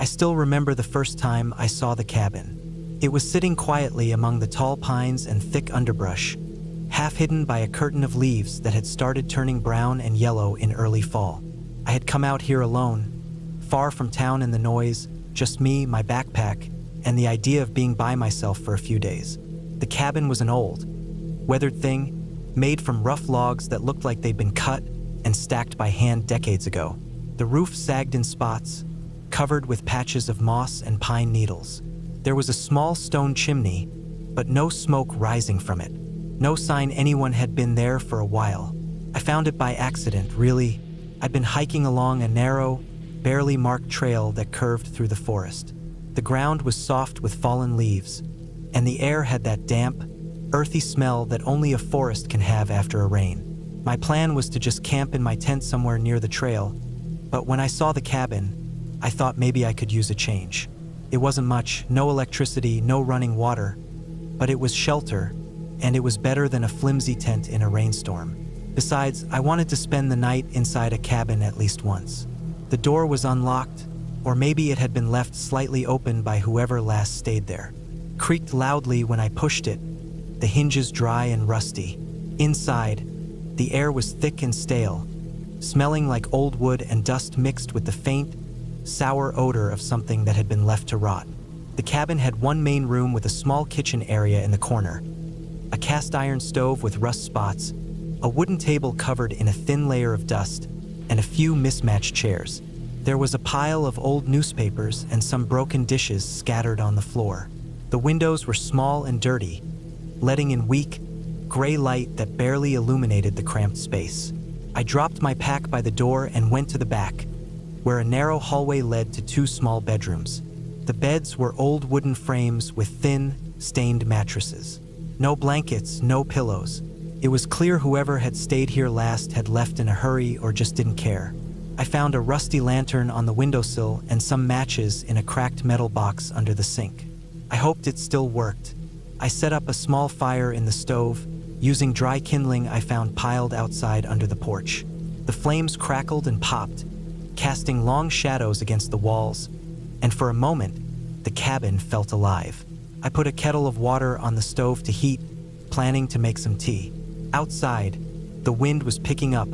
I still remember the first time I saw the cabin. It was sitting quietly among the tall pines and thick underbrush, half hidden by a curtain of leaves that had started turning brown and yellow in early fall. I had come out here alone, far from town and the noise, just me, my backpack, and the idea of being by myself for a few days. The cabin was an old, weathered thing, made from rough logs that looked like they'd been cut and stacked by hand decades ago. The roof sagged in spots, covered with patches of moss and pine needles. There was a small stone chimney, but no smoke rising from it. No sign anyone had been there for a while. I found it by accident, really. I'd been hiking along a narrow, barely marked trail that curved through the forest. The ground was soft with fallen leaves, and the air had that damp, earthy smell that only a forest can have after a rain. My plan was to just camp in my tent somewhere near the trail, but when I saw the cabin, I thought maybe I could use a change. It wasn't much, no electricity, no running water, but it was shelter, and it was better than a flimsy tent in a rainstorm. Besides, I wanted to spend the night inside a cabin at least once. The door was unlocked, or maybe it had been left slightly open by whoever last stayed there. Creaked loudly when I pushed it, the hinges dry and rusty. Inside, the air was thick and stale, smelling like old wood and dust mixed with the faint, sour odor of something that had been left to rot. The cabin had one main room with a small kitchen area in the corner, a cast iron stove with rust spots, a wooden table covered in a thin layer of dust, and a few mismatched chairs. There was a pile of old newspapers and some broken dishes scattered on the floor. The windows were small and dirty, letting in weak, gray light that barely illuminated the cramped space. I dropped my pack by the door and went to the back, where a narrow hallway led to two small bedrooms. The beds were old wooden frames with thin, stained mattresses. No blankets, no pillows. It was clear whoever had stayed here last had left in a hurry or just didn't care. I found a rusty lantern on the windowsill and some matches in a cracked metal box under the sink. I hoped it still worked. I set up a small fire in the stove, using dry kindling I found piled outside under the porch. The flames crackled and popped, casting long shadows against the walls, and for a moment, the cabin felt alive. I put a kettle of water on the stove to heat, planning to make some tea. Outside, the wind was picking up,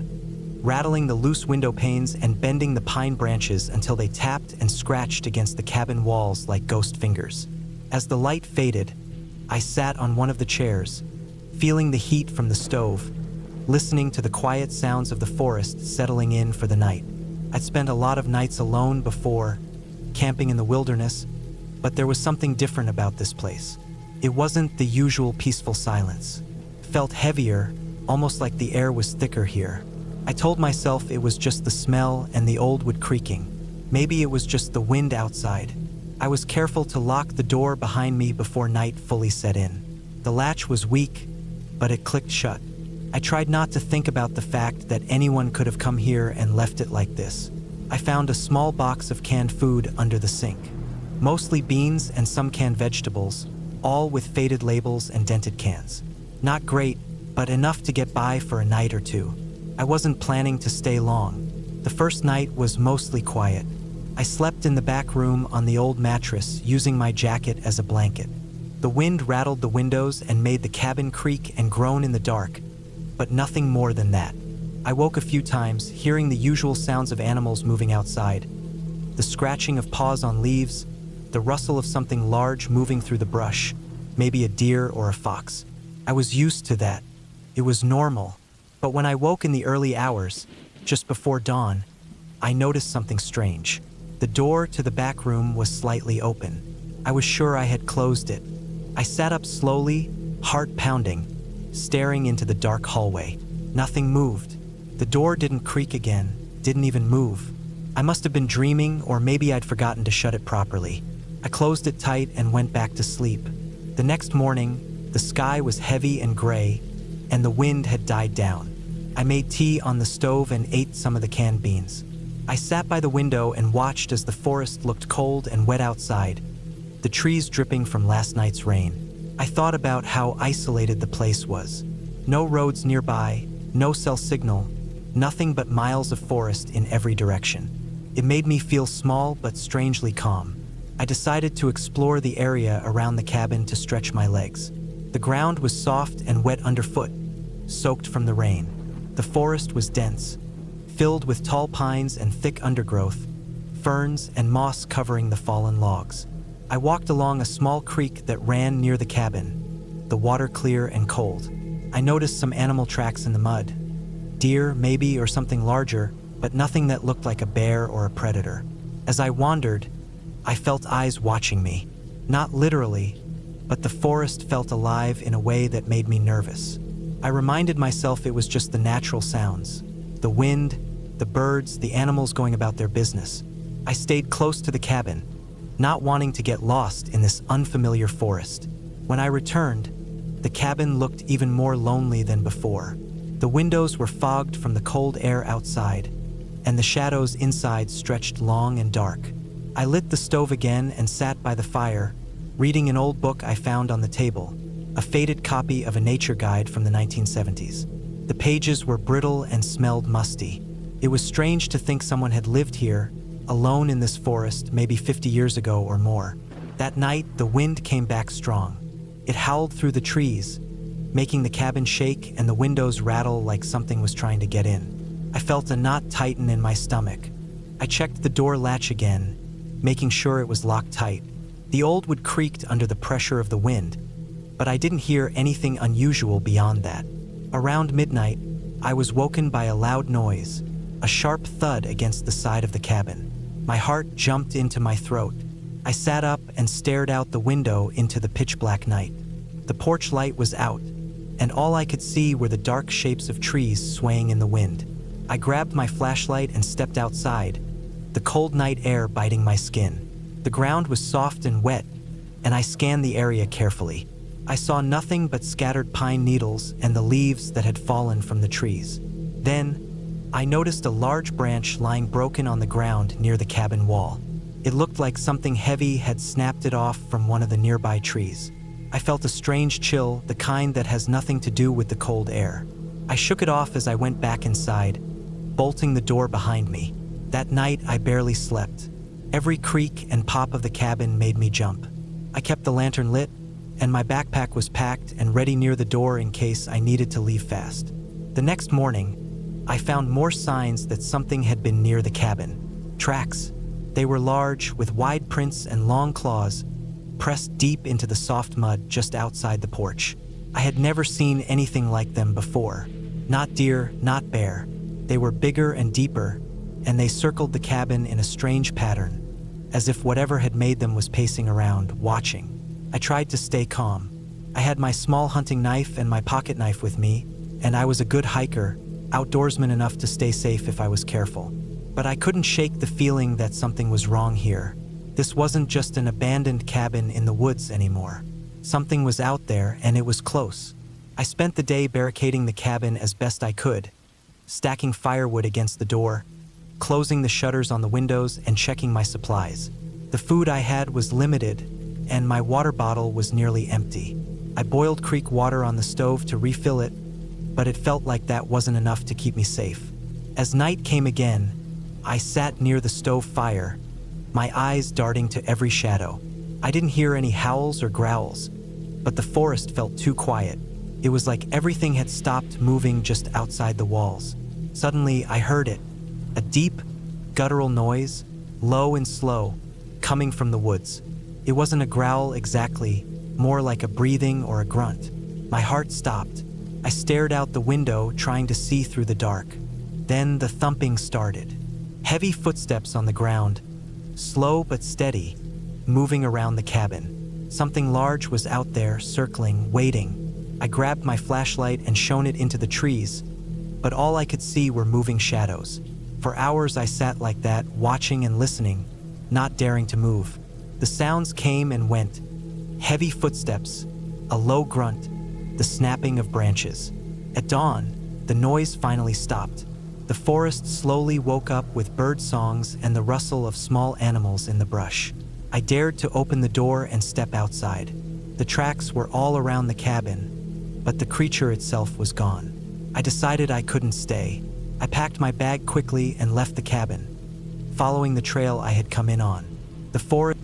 rattling the loose window panes and bending the pine branches until they tapped and scratched against the cabin walls like ghost fingers. As the light faded, I sat on one of the chairs, feeling the heat from the stove, listening to the quiet sounds of the forest settling in for the night. I'd spent a lot of nights alone before, camping in the wilderness, but there was something different about this place. It wasn't the usual peaceful silence. It felt heavier, almost like the air was thicker here. I told myself it was just the smell and the old wood creaking. Maybe it was just the wind outside. I was careful to lock the door behind me before night fully set in. The latch was weak, but it clicked shut. I tried not to think about the fact that anyone could have come here and left it like this. I found a small box of canned food under the sink. Mostly beans and some canned vegetables, all with faded labels and dented cans. Not great, but enough to get by for a night or two. I wasn't planning to stay long. The first night was mostly quiet. I slept in the back room on the old mattress, using my jacket as a blanket. The wind rattled the windows and made the cabin creak and groan in the dark, but nothing more than that. I woke a few times, hearing the usual sounds of animals moving outside. The scratching of paws on leaves, the rustle of something large moving through the brush, maybe a deer or a fox. I was used to that. It was normal. But when I woke in the early hours, just before dawn, I noticed something strange. The door to the back room was slightly open. I was sure I had closed it. I sat up slowly, heart pounding, staring into the dark hallway. Nothing moved. The door didn't creak again, didn't even move. I must have been dreaming, or maybe I'd forgotten to shut it properly. I closed it tight and went back to sleep. The next morning, the sky was heavy and gray, and the wind had died down. I made tea on the stove and ate some of the canned beans. I sat by the window and watched as the forest looked cold and wet outside, the trees dripping from last night's rain. I thought about how isolated the place was. No roads nearby, no cell signal, nothing but miles of forest in every direction. It made me feel small but strangely calm. I decided to explore the area around the cabin to stretch my legs. The ground was soft and wet underfoot, soaked from the rain. The forest was dense, filled with tall pines and thick undergrowth, ferns and moss covering the fallen logs. I walked along a small creek that ran near the cabin, the water clear and cold. I noticed some animal tracks in the mud. Deer, maybe, or something larger, but nothing that looked like a bear or a predator. As I wandered, I felt eyes watching me. Not literally, but the forest felt alive in a way that made me nervous. I reminded myself it was just the natural sounds. The wind, the birds, the animals going about their business. I stayed close to the cabin, not wanting to get lost in this unfamiliar forest. When I returned, the cabin looked even more lonely than before. The windows were fogged from the cold air outside, and the shadows inside stretched long and dark. I lit the stove again and sat by the fire, reading an old book I found on the table, a faded copy of a nature guide from the 1970s. The pages were brittle and smelled musty. It was strange to think someone had lived here, alone in this forest, maybe 50 years ago or more. That night, the wind came back strong. It howled through the trees, making the cabin shake and the windows rattle like something was trying to get in. I felt a knot tighten in my stomach. I checked the door latch again, making sure it was locked tight. The old wood creaked under the pressure of the wind, but I didn't hear anything unusual beyond that. Around midnight, I was woken by a loud noise, a sharp thud against the side of the cabin. My heart jumped into my throat. I sat up and stared out the window into the pitch-black night. The porch light was out, and all I could see were the dark shapes of trees swaying in the wind. I grabbed my flashlight and stepped outside, the cold night air biting my skin. The ground was soft and wet, and I scanned the area carefully. I saw nothing but scattered pine needles and the leaves that had fallen from the trees. Then, I noticed a large branch lying broken on the ground near the cabin wall. It looked like something heavy had snapped it off from one of the nearby trees. I felt a strange chill, the kind that has nothing to do with the cold air. I shook it off as I went back inside, bolting the door behind me. That night, I barely slept. Every creak and pop of the cabin made me jump. I kept the lantern lit, and my backpack was packed and ready near the door in case I needed to leave fast. The next morning, I found more signs that something had been near the cabin. Tracks. They were large, with wide prints and long claws, pressed deep into the soft mud just outside the porch. I had never seen anything like them before. Not deer, not bear. They were bigger and deeper, and they circled the cabin in a strange pattern, as if whatever had made them was pacing around, watching. I tried to stay calm. I had my small hunting knife and my pocket knife with me, and I was a good hiker, outdoorsman enough to stay safe if I was careful. But I couldn't shake the feeling that something was wrong here. This wasn't just an abandoned cabin in the woods anymore. Something was out there, and it was close. I spent the day barricading the cabin as best I could, stacking firewood against the door, closing the shutters on the windows, and checking my supplies. The food I had was limited, and my water bottle was nearly empty. I boiled creek water on the stove to refill it, but it felt like that wasn't enough to keep me safe. As night came again, I sat near the stove fire, my eyes darting to every shadow. I didn't hear any howls or growls, but the forest felt too quiet. It was like everything had stopped moving just outside the walls. Suddenly, I heard it, a deep, guttural noise, low and slow, coming from the woods. It wasn't a growl exactly, more like a breathing or a grunt. My heart stopped. I stared out the window, trying to see through the dark. Then the thumping started. Heavy footsteps on the ground, slow but steady, moving around the cabin. Something large was out there, circling, waiting. I grabbed my flashlight and shone it into the trees, but all I could see were moving shadows. For hours I sat like that, watching and listening, not daring to move. The sounds came and went. Heavy footsteps, a low grunt, the snapping of branches. At dawn, the noise finally stopped. The forest slowly woke up with bird songs and the rustle of small animals in the brush. I dared to open the door and step outside. The tracks were all around the cabin, but the creature itself was gone. I decided I couldn't stay. I packed my bag quickly and left the cabin, following the trail I had come in on. The forest.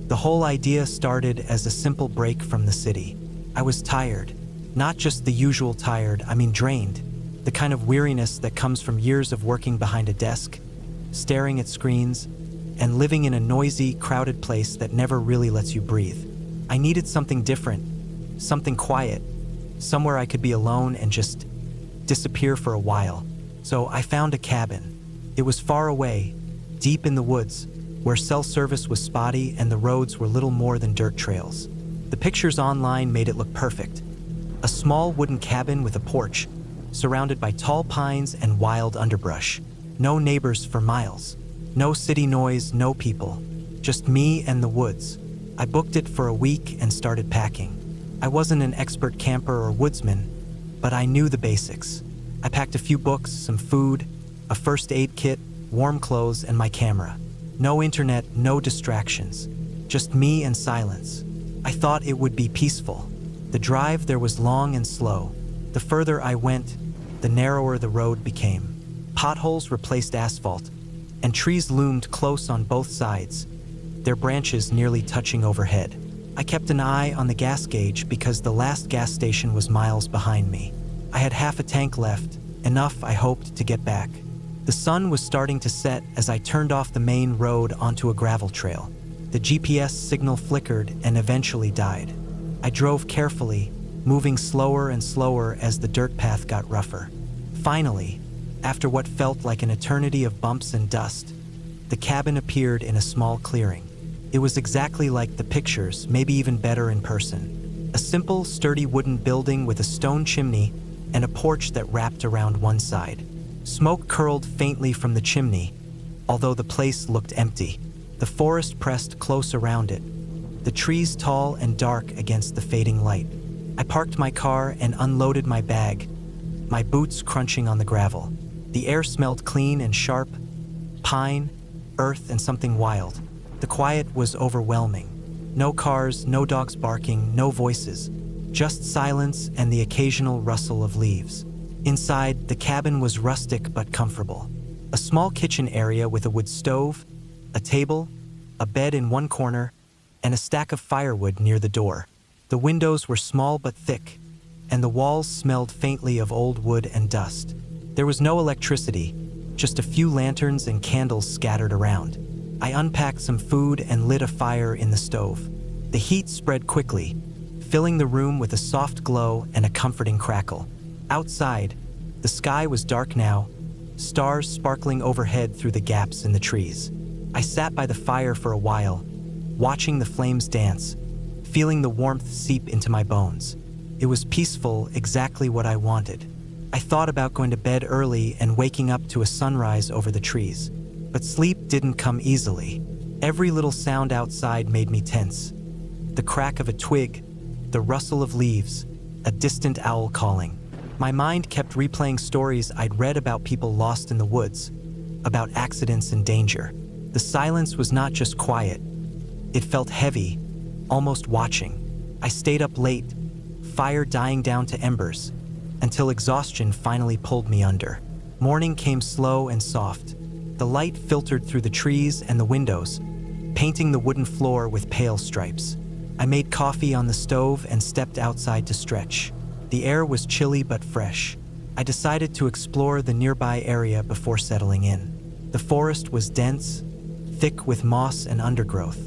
The whole idea started as a simple break from the city. I was tired. Not just the usual tired, I mean drained. The kind of weariness that comes from years of working behind a desk, staring at screens, and living in a noisy, crowded place that never really lets you breathe. I needed something different, something quiet, somewhere I could be alone and just disappear for a while. So I found a cabin. It was far away, deep in the woods, where cell service was spotty and the roads were little more than dirt trails. The pictures online made it look perfect. A small wooden cabin with a porch, surrounded by tall pines and wild underbrush. No neighbors for miles. No city noise, no people. Just me and the woods. I booked it for a week and started packing. I wasn't an expert camper or woodsman, but I knew the basics. I packed a few books, some food, a first aid kit, warm clothes, and my camera. No internet, no distractions. Just me and silence. I thought it would be peaceful. The drive there was long and slow. The further I went, the narrower the road became. Potholes replaced asphalt, and trees loomed close on both sides, their branches nearly touching overhead. I kept an eye on the gas gauge because the last gas station was miles behind me. I had half a tank left, enough, I hoped, to get back. The sun was starting to set as I turned off the main road onto a gravel trail. The GPS signal flickered and eventually died. I drove carefully, moving slower and slower as the dirt path got rougher. Finally, after what felt like an eternity of bumps and dust, the cabin appeared in a small clearing. It was exactly like the pictures, maybe even better in person. A simple, sturdy wooden building with a stone chimney and a porch that wrapped around one side. Smoke curled faintly from the chimney, although the place looked empty. The forest pressed close around it, the trees tall and dark against the fading light. I parked my car and unloaded my bag, my boots crunching on the gravel. The air smelled clean and sharp, pine, earth, and something wild. The quiet was overwhelming. No cars, no dogs barking, no voices, just silence and the occasional rustle of leaves. Inside, the cabin was rustic but comfortable. A small kitchen area with a wood stove, a table, a bed in one corner, and a stack of firewood near the door. The windows were small but thick, and the walls smelled faintly of old wood and dust. There was no electricity, just a few lanterns and candles scattered around. I unpacked some food and lit a fire in the stove. The heat spread quickly, filling the room with a soft glow and a comforting crackle. Outside, the sky was dark now, stars sparkling overhead through the gaps in the trees. I sat by the fire for a while, watching the flames dance, feeling the warmth seep into my bones. It was peaceful, exactly what I wanted. I thought about going to bed early and waking up to a sunrise over the trees. But sleep didn't come easily. Every little sound outside made me tense. The crack of a twig, the rustle of leaves, a distant owl calling. My mind kept replaying stories I'd read about people lost in the woods, about accidents and danger. The silence was not just quiet. It felt heavy, almost watching. I stayed up late, fire dying down to embers, until exhaustion finally pulled me under. Morning came slow and soft. The light filtered through the trees and the windows, painting the wooden floor with pale stripes. I made coffee on the stove and stepped outside to stretch. The air was chilly but fresh. I decided to explore the nearby area before settling in. The forest was dense, thick with moss and undergrowth.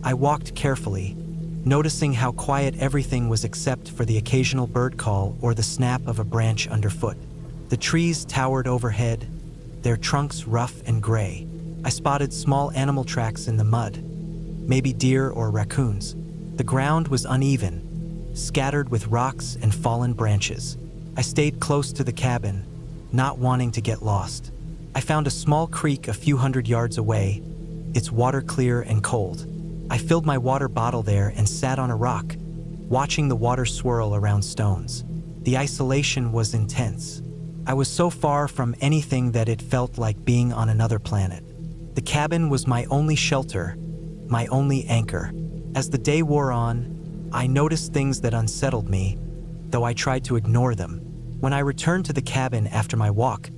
I walked carefully, noticing how quiet everything was except for the occasional bird call or the snap of a branch underfoot. The trees towered overhead, their trunks rough and gray. I spotted small animal tracks in the mud, maybe deer or raccoons. The ground was uneven, scattered with rocks and fallen branches. I stayed close to the cabin, not wanting to get lost. I found a small creek a few hundred yards away, its water clear and cold. I filled my water bottle there and sat on a rock, watching the water swirl around stones. The isolation was intense. I was so far from anything that it felt like being on another planet. The cabin was my only shelter, my only anchor. As the day wore on, I noticed things that unsettled me, though I tried to ignore them. When I returned to the cabin after my walk,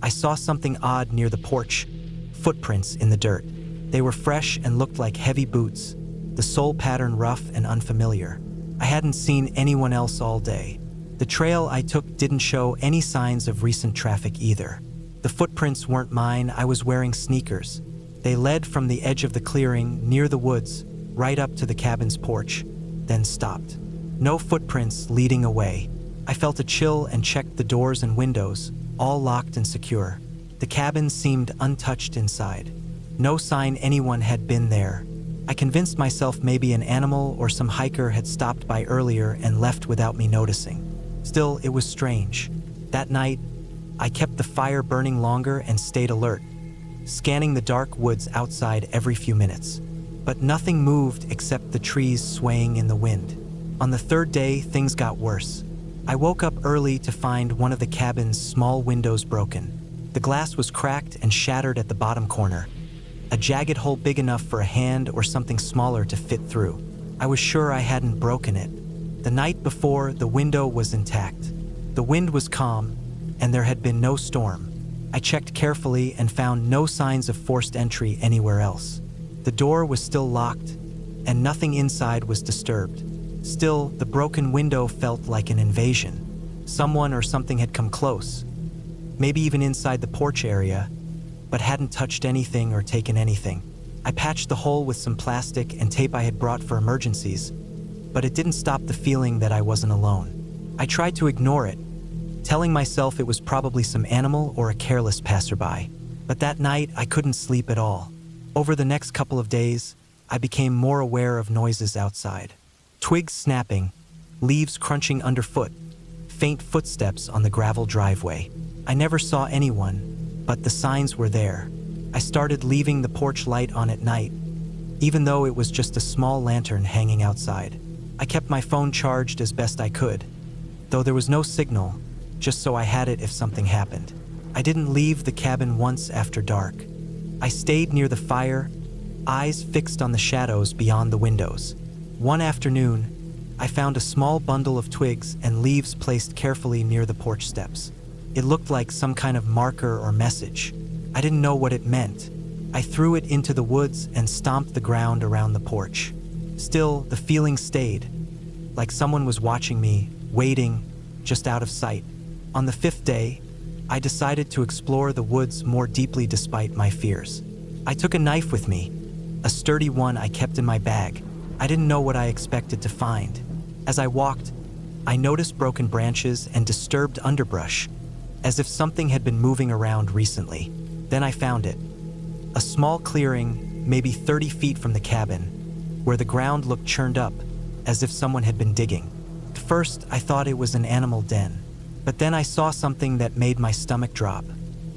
I saw something odd near the porch, footprints in the dirt. They were fresh and looked like heavy boots, the sole pattern rough and unfamiliar. I hadn't seen anyone else all day. The trail I took didn't show any signs of recent traffic either. The footprints weren't mine. I was wearing sneakers. They led from the edge of the clearing near the woods right up to the cabin's porch, then stopped. No footprints leading away. I felt a chill and checked the doors and windows, all locked and secure. The cabin seemed untouched inside. No sign anyone had been there. I convinced myself maybe an animal or some hiker had stopped by earlier and left without me noticing. Still, it was strange. That night, I kept the fire burning longer and stayed alert, scanning the dark woods outside every few minutes. But nothing moved except the trees swaying in the wind. On the third day, things got worse. I woke up early to find one of the cabin's small windows broken. The glass was cracked and shattered at the bottom corner, a jagged hole big enough for a hand or something smaller to fit through. I was sure I hadn't broken it. The night before, the window was intact. The wind was calm, and there had been no storm. I checked carefully and found no signs of forced entry anywhere else. The door was still locked, and nothing inside was disturbed. Still, the broken window felt like an invasion. Someone or something had come close, maybe even inside the porch area, but hadn't touched anything or taken anything. I patched the hole with some plastic and tape I had brought for emergencies, but it didn't stop the feeling that I wasn't alone. I tried to ignore it, telling myself it was probably some animal or a careless passerby. But that night, I couldn't sleep at all. Over the next couple of days, I became more aware of noises outside. Twigs snapping, leaves crunching underfoot, faint footsteps on the gravel driveway. I never saw anyone, but the signs were there. I started leaving the porch light on at night, even though it was just a small lantern hanging outside. I kept my phone charged as best I could, though there was no signal, just so I had it if something happened. I didn't leave the cabin once after dark. I stayed near the fire, eyes fixed on the shadows beyond the windows. One afternoon, I found a small bundle of twigs and leaves placed carefully near the porch steps. It looked like some kind of marker or message. I didn't know what it meant. I threw it into the woods and stomped the ground around the porch. Still, the feeling stayed, like someone was watching me, waiting, just out of sight. On the fifth day, I decided to explore the woods more deeply despite my fears. I took a knife with me, a sturdy one I kept in my bag. I didn't know what I expected to find. As I walked, I noticed broken branches and disturbed underbrush, as if something had been moving around recently. Then I found it. A small clearing, maybe 30 feet from the cabin, where the ground looked churned up, as if someone had been digging. At first, I thought it was an animal den, but then I saw something that made my stomach drop.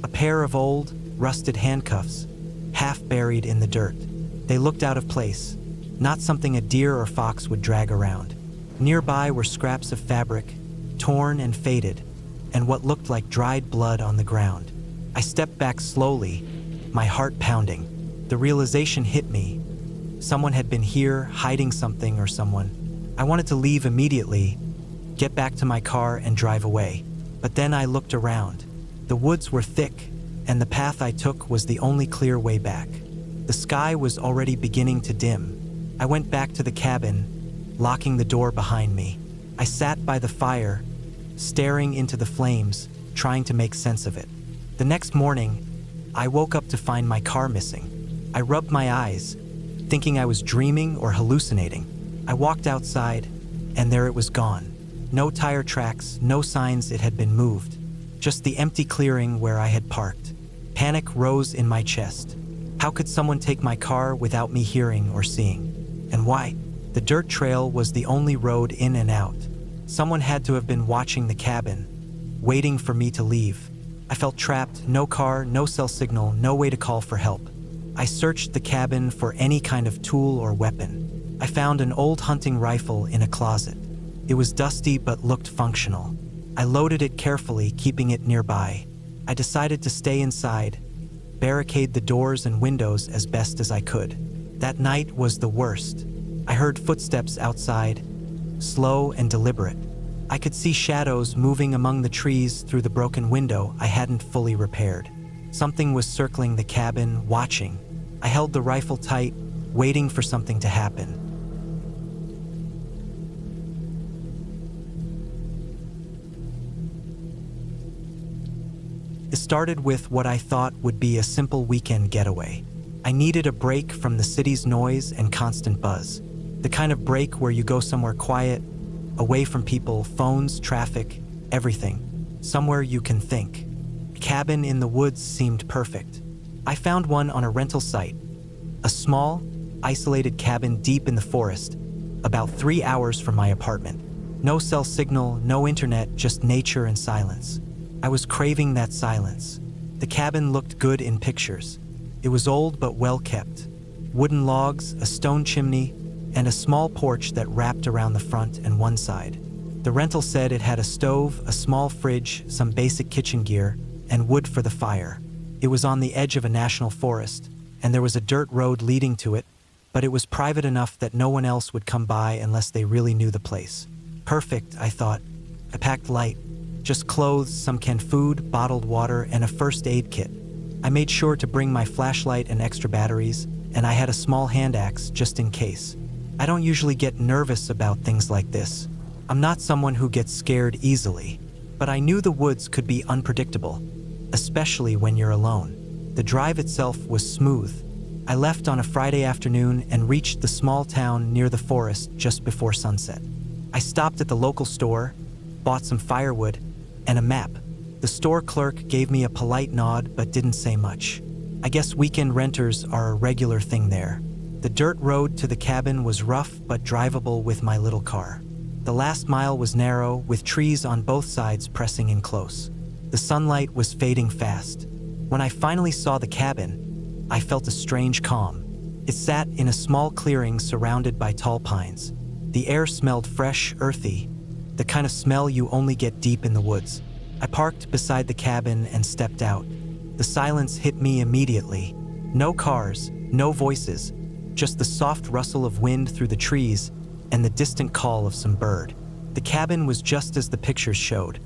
A pair of old, rusted handcuffs, half buried in the dirt. They looked out of place, not something a deer or fox would drag around. Nearby were scraps of fabric, torn and faded, and what looked like dried blood on the ground. I stepped back slowly, my heart pounding. The realization hit me. Someone had been here, hiding something or someone. I wanted to leave immediately, get back to my car and drive away. But then I looked around. The woods were thick, and the path I took was the only clear way back. The sky was already beginning to dim. I went back to the cabin, locking the door behind me. I sat by the fire, staring into the flames, trying to make sense of it. The next morning, I woke up to find my car missing. I rubbed my eyes, thinking I was dreaming or hallucinating. I walked outside, and there it was gone. No tire tracks, no signs it had been moved. Just the empty clearing where I had parked. Panic rose in my chest. How could someone take my car without me hearing or seeing? And why? The dirt trail was the only road in and out. Someone had to have been watching the cabin, waiting for me to leave. I felt trapped, no car, no cell signal, no way to call for help. I searched the cabin for any kind of tool or weapon. I found an old hunting rifle in a closet. It was dusty but looked functional. I loaded it carefully, keeping it nearby. I decided to stay inside, barricade the doors and windows as best as I could. That night was the worst. I heard footsteps outside, slow and deliberate. I could see shadows moving among the trees through the broken window I hadn't fully repaired. Something was circling the cabin, watching. I held the rifle tight, waiting for something to happen. It started with what I thought would be a simple weekend getaway. I needed a break from the city's noise and constant buzz. The kind of break where you go somewhere quiet, away from people, phones, traffic, everything. Somewhere you can think. A cabin in the woods seemed perfect. I found one on a rental site. A small, isolated cabin deep in the forest, about 3 hours from my apartment. No cell signal, no internet, just nature and silence. I was craving that silence. The cabin looked good in pictures. It was old but well kept. Wooden logs, a stone chimney, and a small porch that wrapped around the front and one side. The rental said it had a stove, a small fridge, some basic kitchen gear, and wood for the fire. It was on the edge of a national forest, and there was a dirt road leading to it, but it was private enough that no one else would come by unless they really knew the place. Perfect, I thought. I packed light. Just clothes, some canned food, bottled water, and a first aid kit. I made sure to bring my flashlight and extra batteries, and I had a small hand axe just in case. I don't usually get nervous about things like this. I'm not someone who gets scared easily, but I knew the woods could be unpredictable, especially when you're alone. The drive itself was smooth. I left on a Friday afternoon and reached the small town near the forest just before sunset. I stopped at the local store, bought some firewood, and a map. The store clerk gave me a polite nod but didn't say much. I guess weekend renters are a regular thing there. The dirt road to the cabin was rough but drivable with my little car. The last mile was narrow, with trees on both sides pressing in close. The sunlight was fading fast. When I finally saw the cabin, I felt a strange calm. It sat in a small clearing surrounded by tall pines. The air smelled fresh, earthy, the kind of smell you only get deep in the woods. I parked beside the cabin and stepped out. The silence hit me immediately. No cars, no voices, just the soft rustle of wind through the trees and the distant call of some bird. The cabin was just as the pictures showed.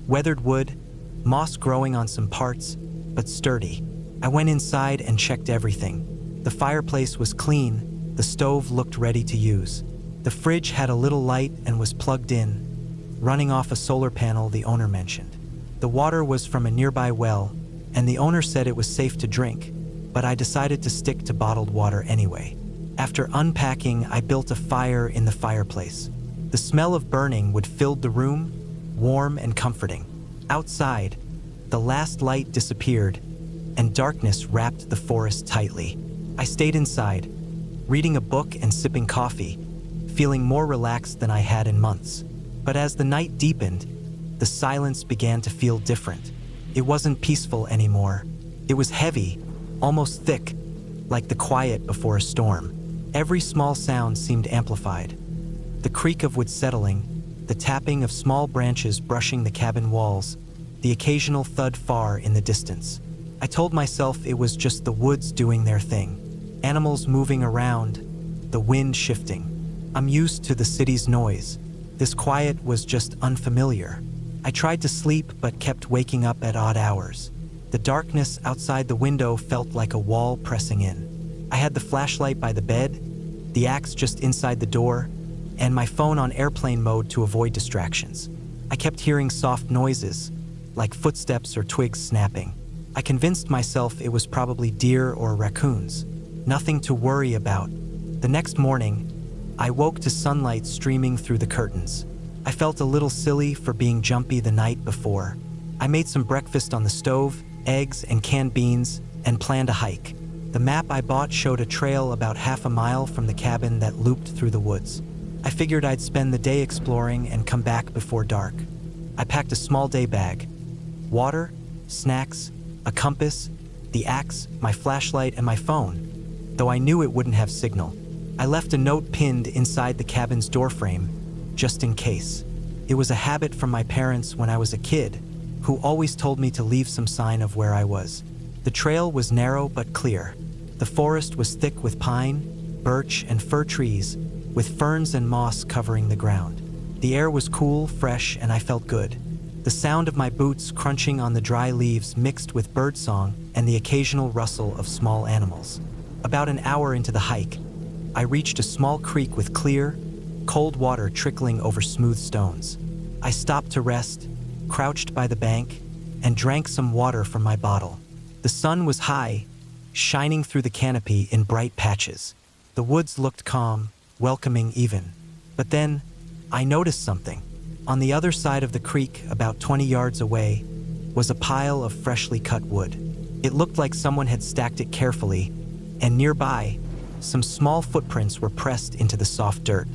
Weathered wood, moss growing on some parts, but sturdy. I went inside and checked everything. The fireplace was clean, the stove looked ready to use. The fridge had a little light and was plugged in, running off a solar panel the owner mentioned. The water was from a nearby well, and the owner said it was safe to drink, but I decided to stick to bottled water anyway. After unpacking, I built a fire in the fireplace. The smell of burning wood filled the room, warm and comforting. Outside, the last light disappeared, and darkness wrapped the forest tightly. I stayed inside, reading a book and sipping coffee, feeling more relaxed than I had in months. But as the night deepened, the silence began to feel different. It wasn't peaceful anymore. It was heavy, almost thick, like the quiet before a storm. Every small sound seemed amplified. The creak of wood settling, the tapping of small branches brushing the cabin walls, the occasional thud far in the distance. I told myself it was just the woods doing their thing. Animals moving around, the wind shifting. I'm used to the city's noise. This quiet was just unfamiliar. I tried to sleep but kept waking up at odd hours. The darkness outside the window felt like a wall pressing in. I had the flashlight by the bed, the axe just inside the door, and my phone on airplane mode to avoid distractions. I kept hearing soft noises, like footsteps or twigs snapping. I convinced myself it was probably deer or raccoons. Nothing to worry about. The next morning, I woke to sunlight streaming through the curtains. I felt a little silly for being jumpy the night before. I made some breakfast on the stove, eggs and canned beans, and planned a hike. The map I bought showed a trail about half a mile from the cabin that looped through the woods. I figured I'd spend the day exploring and come back before dark. I packed a small day bag. Water, snacks, a compass, the axe, my flashlight, and my phone, though I knew it wouldn't have signal. I left a note pinned inside the cabin's doorframe, just in case. It was a habit from my parents when I was a kid, who always told me to leave some sign of where I was. The trail was narrow but clear. The forest was thick with pine, birch, and fir trees, with ferns and moss covering the ground. The air was cool, fresh, and I felt good. The sound of my boots crunching on the dry leaves mixed with birdsong and the occasional rustle of small animals. About an hour into the hike, I reached a small creek with clear, cold water trickling over smooth stones. I stopped to rest, crouched by the bank, and drank some water from my bottle. The sun was high, shining through the canopy in bright patches. The woods looked calm, welcoming even. But then, I noticed something. On the other side of the creek, about 20 yards away, was a pile of freshly cut wood. It looked like someone had stacked it carefully, and nearby, some small footprints were pressed into the soft dirt.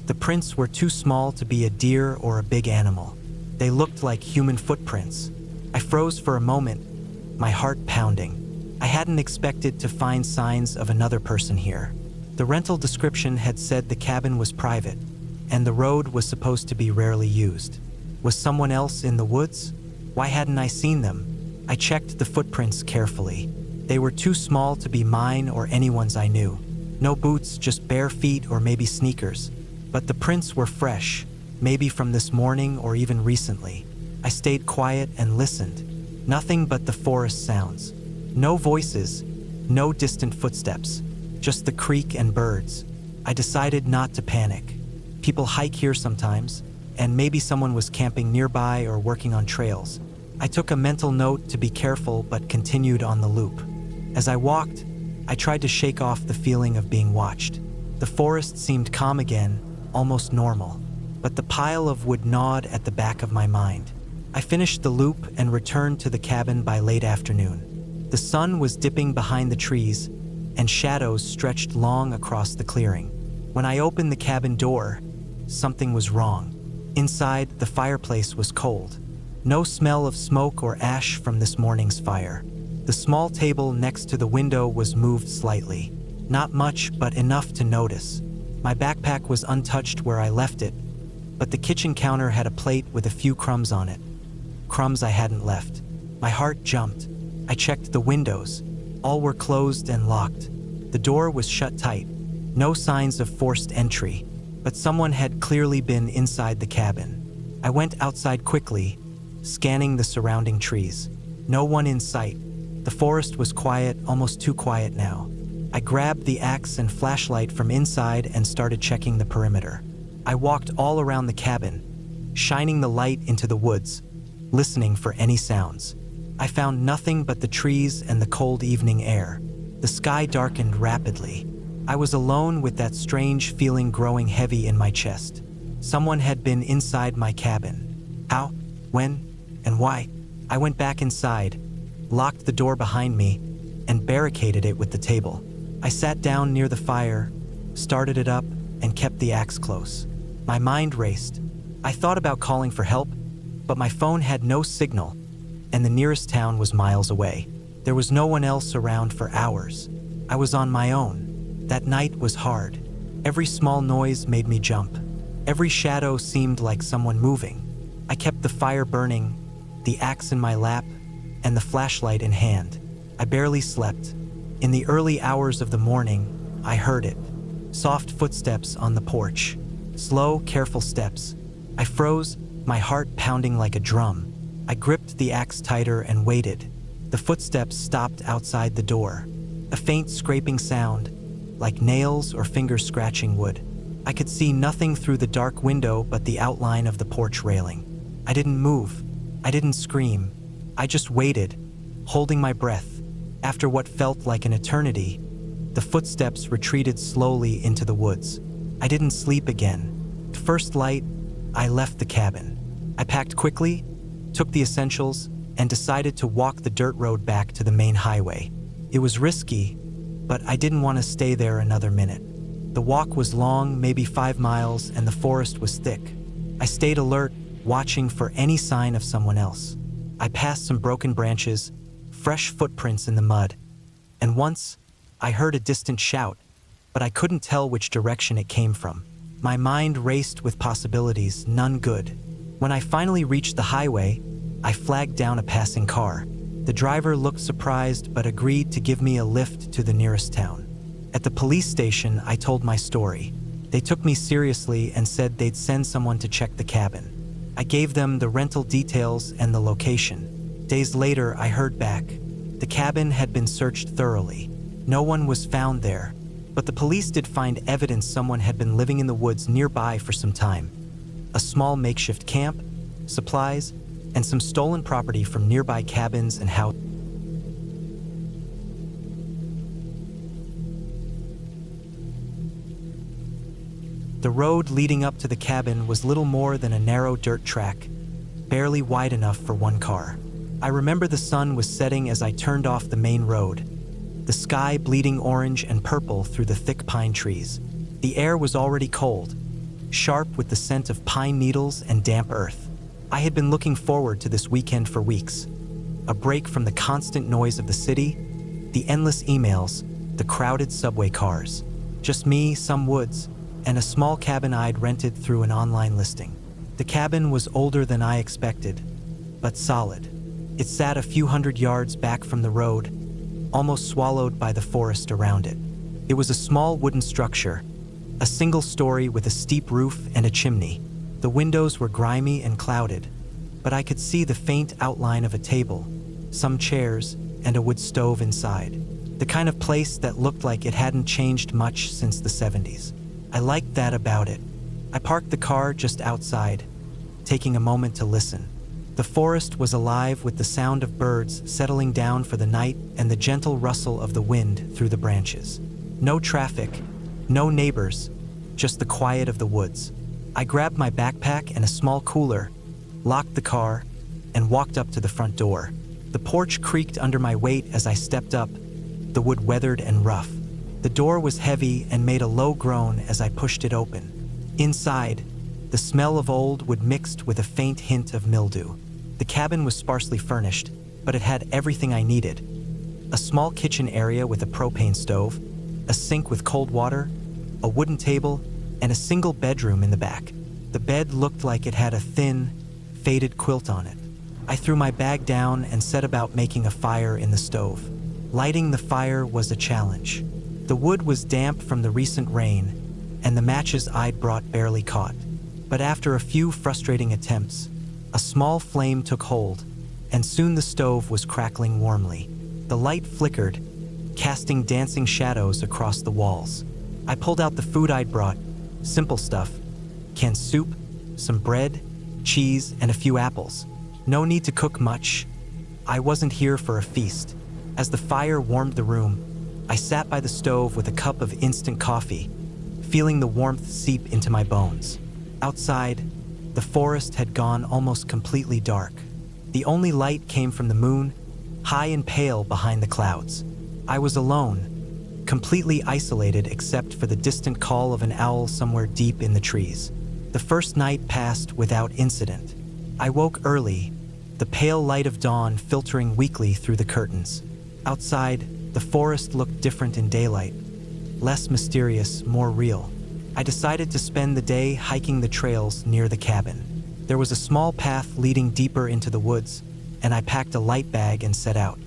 The prints were too small to be a deer or a big animal. They looked like human footprints. I froze for a moment, my heart pounding. I hadn't expected to find signs of another person here. The rental description had said the cabin was private, and the road was supposed to be rarely used. Was someone else in the woods? Why hadn't I seen them? I checked the footprints carefully. They were too small to be mine or anyone's I knew. No boots, just bare feet or maybe sneakers. But the prints were fresh, maybe from this morning or even recently. I stayed quiet and listened. Nothing but the forest sounds. No voices, no distant footsteps, just the creek and birds. I decided not to panic. People hike here sometimes, and maybe someone was camping nearby or working on trails. I took a mental note to be careful but continued on the loop. As I walked, I tried to shake off the feeling of being watched. The forest seemed calm again, almost normal, but the pile of wood gnawed at the back of my mind. I finished the loop and returned to the cabin by late afternoon. The sun was dipping behind the trees, and shadows stretched long across the clearing. When I opened the cabin door, something was wrong. Inside, the fireplace was cold. No smell of smoke or ash from this morning's fire. The small table next to the window was moved slightly. Not much, but enough to notice. My backpack was untouched where I left it, but the kitchen counter had a plate with a few crumbs on it. Crumbs I hadn't left. My heart jumped. I checked the windows. All were closed and locked. The door was shut tight. No signs of forced entry, but someone had clearly been inside the cabin. I went outside quickly, scanning the surrounding trees. No one in sight. The forest was quiet, almost too quiet now. I grabbed the axe and flashlight from inside and started checking the perimeter. I walked all around the cabin, shining the light into the woods, listening for any sounds. I found nothing but the trees and the cold evening air. The sky darkened rapidly. I was alone with that strange feeling growing heavy in my chest. Someone had been inside my cabin. How? When? And why? I went back inside, locked the door behind me, and barricaded it with the table. I sat down near the fire, started it up, and kept the axe close. My mind raced. I thought about calling for help, but my phone had no signal, and the nearest town was miles away. There was no one else around for hours. I was on my own. That night was hard. Every small noise made me jump. Every shadow seemed like someone moving. I kept the fire burning, the axe in my lap, and the flashlight in hand. I barely slept. In the early hours of the morning, I heard it. Soft footsteps on the porch. Slow, careful steps. I froze, my heart pounding like a drum. I gripped the axe tighter and waited. The footsteps stopped outside the door. A faint scraping sound, like nails or fingers scratching wood. I could see nothing through the dark window but the outline of the porch railing. I didn't move. I didn't scream. I just waited, holding my breath. After what felt like an eternity, the footsteps retreated slowly into the woods. I didn't sleep again. At first light, I left the cabin. I packed quickly, took the essentials, and decided to walk the dirt road back to the main highway. It was risky, but I didn't want to stay there another minute. The walk was long, maybe 5 miles, and the forest was thick. I stayed alert, watching for any sign of someone else. I passed some broken branches, fresh footprints in the mud, and once I heard a distant shout, but I couldn't tell which direction it came from. My mind raced with possibilities, none good. When I finally reached the highway, I flagged down a passing car. The driver looked surprised but agreed to give me a lift to the nearest town. At the police station, I told my story. They took me seriously and said they'd send someone to check the cabin. I gave them the rental details and the location. Days later, I heard back. The cabin had been searched thoroughly. No one was found there, but the police did find evidence someone had been living in the woods nearby for some time. A small makeshift camp, supplies, and some stolen property from nearby cabins and houses. The road leading up to the cabin was little more than a narrow dirt track, barely wide enough for one car. I remember the sun was setting as I turned off the main road, the sky bleeding orange and purple through the thick pine trees. The air was already cold, sharp with the scent of pine needles and damp earth. I had been looking forward to this weekend for weeks. A break from the constant noise of the city, the endless emails, the crowded subway cars. Just me, some woods, and a small cabin I'd rented through an online listing. The cabin was older than I expected, but solid. It sat a few hundred yards back from the road, almost swallowed by the forest around it. It was a small wooden structure, a single story with a steep roof and a chimney. The windows were grimy and clouded, but I could see the faint outline of a table, some chairs, and a wood stove inside. The kind of place that looked like it hadn't changed much since the 70s. I liked that about it. I parked the car just outside, taking a moment to listen. The forest was alive with the sound of birds settling down for the night and the gentle rustle of the wind through the branches. No traffic, no neighbors, just the quiet of the woods. I grabbed my backpack and a small cooler, locked the car, and walked up to the front door. The porch creaked under my weight as I stepped up, the wood weathered and rough. The door was heavy and made a low groan as I pushed it open. Inside, the smell of old wood mixed with a faint hint of mildew. The cabin was sparsely furnished, but it had everything I needed. A small kitchen area with a propane stove, a sink with cold water, a wooden table, and a single bedroom in the back. The bed looked like it had a thin, faded quilt on it. I threw my bag down and set about making a fire in the stove. Lighting the fire was a challenge. The wood was damp from the recent rain, and the matches I'd brought barely caught. But after a few frustrating attempts, a small flame took hold, and soon the stove was crackling warmly. The light flickered, casting dancing shadows across the walls. I pulled out the food I'd brought, simple stuff, canned soup, some bread, cheese, and a few apples. No need to cook much. I wasn't here for a feast. As the fire warmed the room, I sat by the stove with a cup of instant coffee, feeling the warmth seep into my bones. Outside, the forest had gone almost completely dark. The only light came from the moon, high and pale behind the clouds. I was alone, completely isolated except for the distant call of an owl somewhere deep in the trees. The first night passed without incident. I woke early, the pale light of dawn filtering weakly through the curtains. Outside, the forest looked different in daylight, less mysterious, more real. I decided to spend the day hiking the trails near the cabin. There was a small path leading deeper into the woods, and I packed a light bag and set out.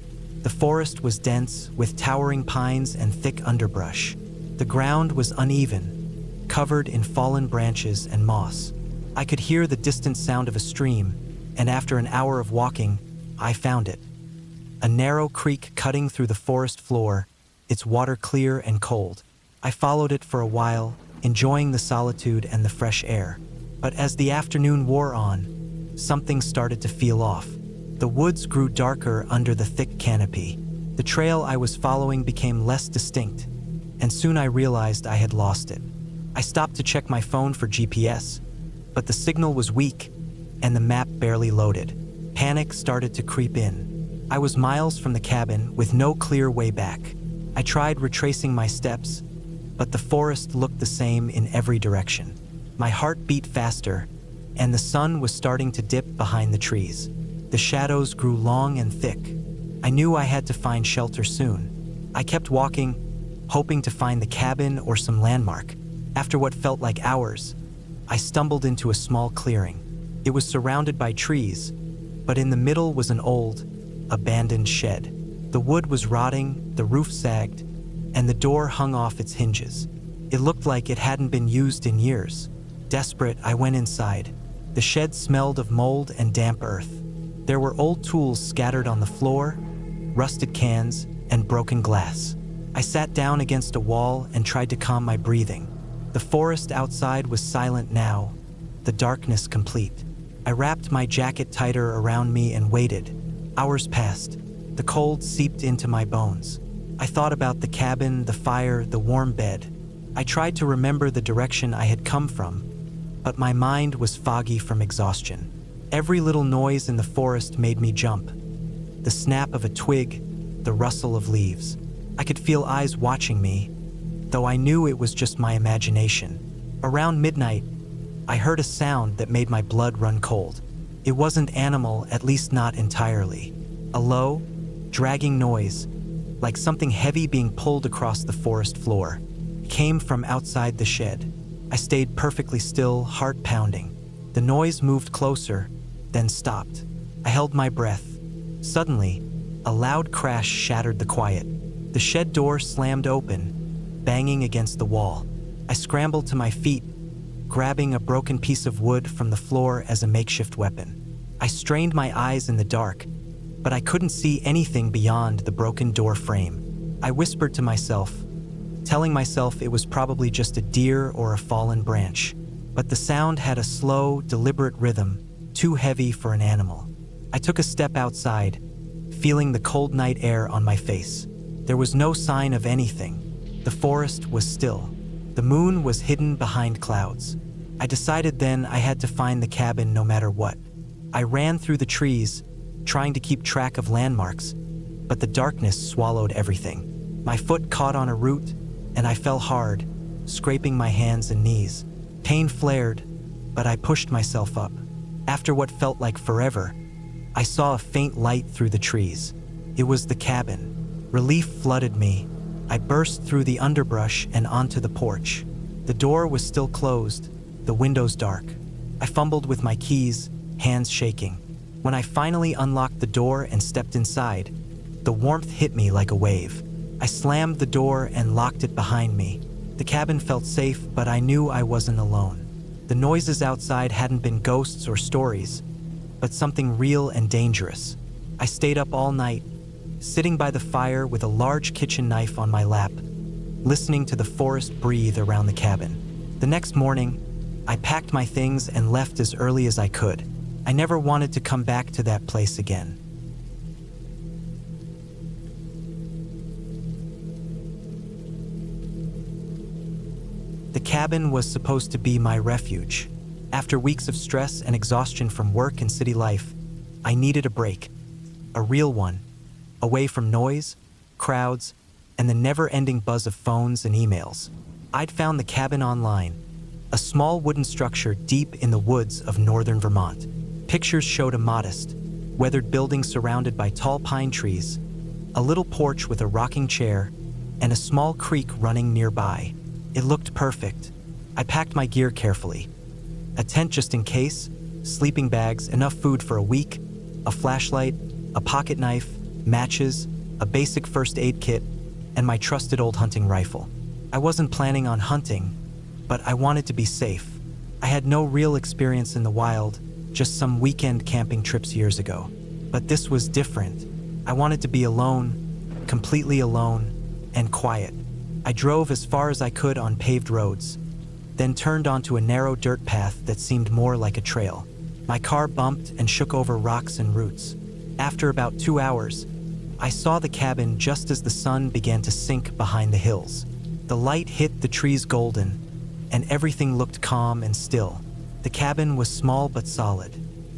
The forest was dense, with towering pines and thick underbrush. The ground was uneven, covered in fallen branches and moss. I could hear the distant sound of a stream, and after an hour of walking, I found it. A narrow creek cutting through the forest floor, its water clear and cold. I followed it for a while, enjoying the solitude and the fresh air. But as the afternoon wore on, something started to feel off. The woods grew darker under the thick canopy. The trail I was following became less distinct, and soon I realized I had lost it. I stopped to check my phone for GPS, but the signal was weak, and the map barely loaded. Panic started to creep in. I was miles from the cabin with no clear way back. I tried retracing my steps, but the forest looked the same in every direction. My heart beat faster, and the sun was starting to dip behind the trees. The shadows grew long and thick. I knew I had to find shelter soon. I kept walking, hoping to find the cabin or some landmark. After what felt like hours, I stumbled into a small clearing. It was surrounded by trees, but in the middle was an old, abandoned shed. The wood was rotting, the roof sagged, and the door hung off its hinges. It looked like it hadn't been used in years. Desperate, I went inside. The shed smelled of mold and damp earth. There were old tools scattered on the floor, rusted cans, and broken glass. I sat down against a wall and tried to calm my breathing. The forest outside was silent now, the darkness complete. I wrapped my jacket tighter around me and waited. Hours passed. The cold seeped into my bones. I thought about the cabin, the fire, the warm bed. I tried to remember the direction I had come from, but my mind was foggy from exhaustion. Every little noise in the forest made me jump. The snap of a twig, the rustle of leaves. I could feel eyes watching me, though I knew it was just my imagination. Around midnight, I heard a sound that made my blood run cold. It wasn't animal, at least not entirely. A low, dragging noise, like something heavy being pulled across the forest floor, came from outside the shed. I stayed perfectly still, heart pounding. The noise moved closer, then stopped. I held my breath. Suddenly, a loud crash shattered the quiet. The shed door slammed open, banging against the wall. I scrambled to my feet, grabbing a broken piece of wood from the floor as a makeshift weapon. I strained my eyes in the dark, but I couldn't see anything beyond the broken door frame. I whispered to myself, telling myself it was probably just a deer or a fallen branch. But the sound had a slow, deliberate rhythm, too heavy for an animal. I took a step outside, feeling the cold night air on my face. There was no sign of anything. The forest was still. The moon was hidden behind clouds. I decided then I had to find the cabin no matter what. I ran through the trees, trying to keep track of landmarks, but the darkness swallowed everything. My foot caught on a root, and I fell hard, scraping my hands and knees. Pain flared, but I pushed myself up. After what felt like forever, I saw a faint light through the trees. It was the cabin. Relief flooded me. I burst through the underbrush and onto the porch. The door was still closed, the windows dark. I fumbled with my keys, hands shaking. When I finally unlocked the door and stepped inside, the warmth hit me like a wave. I slammed the door and locked it behind me. The cabin felt safe, but I knew I wasn't alone. The noises outside hadn't been ghosts or stories, but something real and dangerous. I stayed up all night, sitting by the fire with a large kitchen knife on my lap, listening to the forest breathe around the cabin. The next morning, I packed my things and left as early as I could. I never wanted to come back to that place again. The cabin was supposed to be my refuge. After weeks of stress and exhaustion from work and city life, I needed a break, a real one, away from noise, crowds, and the never-ending buzz of phones and emails. I'd found the cabin online, a small wooden structure deep in the woods of northern Vermont. Pictures showed a modest, weathered building surrounded by tall pine trees, a little porch with a rocking chair, and a small creek running nearby. It looked perfect. I packed my gear carefully. A tent just in case, sleeping bags, enough food for a week, a flashlight, a pocket knife, matches, a basic first aid kit, and my trusted old hunting rifle. I wasn't planning on hunting, but I wanted to be safe. I had no real experience in the wild, just some weekend camping trips years ago. But this was different. I wanted to be alone, completely alone, and quiet. I drove as far as I could on paved roads, then turned onto a narrow dirt path that seemed more like a trail. My car bumped and shook over rocks and roots. After about 2 hours, I saw the cabin just as the sun began to sink behind the hills. The light hit the trees golden, and everything looked calm and still. The cabin was small but solid.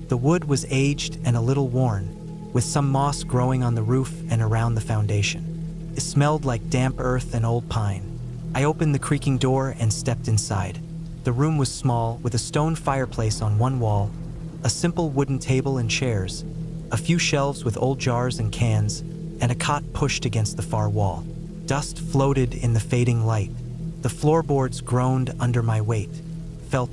The wood was aged and a little worn, with some moss growing on the roof and around the foundation. It smelled like damp earth and old pine. I opened the creaking door and stepped inside. The room was small, with a stone fireplace on one wall, a simple wooden table and chairs, a few shelves with old jars and cans, and a cot pushed against the far wall. Dust floated in the fading light. The floorboards groaned under my weight. Felt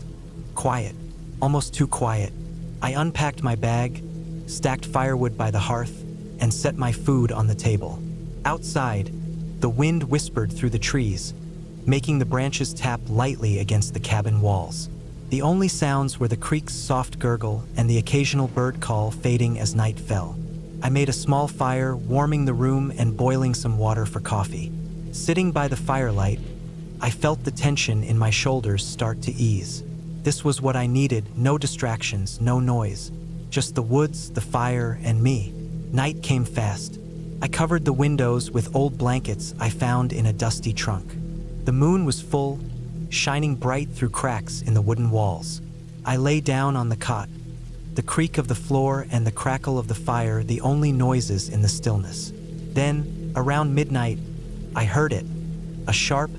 quiet, almost too quiet. I unpacked my bag, stacked firewood by the hearth, and set my food on the table. Outside, the wind whispered through the trees, making the branches tap lightly against the cabin walls. The only sounds were the creek's soft gurgle and the occasional bird call fading as night fell. I made a small fire, warming the room and boiling some water for coffee. Sitting by the firelight, I felt the tension in my shoulders start to ease. This was what I needed, no distractions, no noise. Just the woods, the fire, and me. Night came fast. I covered the windows with old blankets I found in a dusty trunk. The moon was full, shining bright through cracks in the wooden walls. I lay down on the cot, the creak of the floor and the crackle of the fire the only noises in the stillness. Then, around midnight, I heard it, a sharp,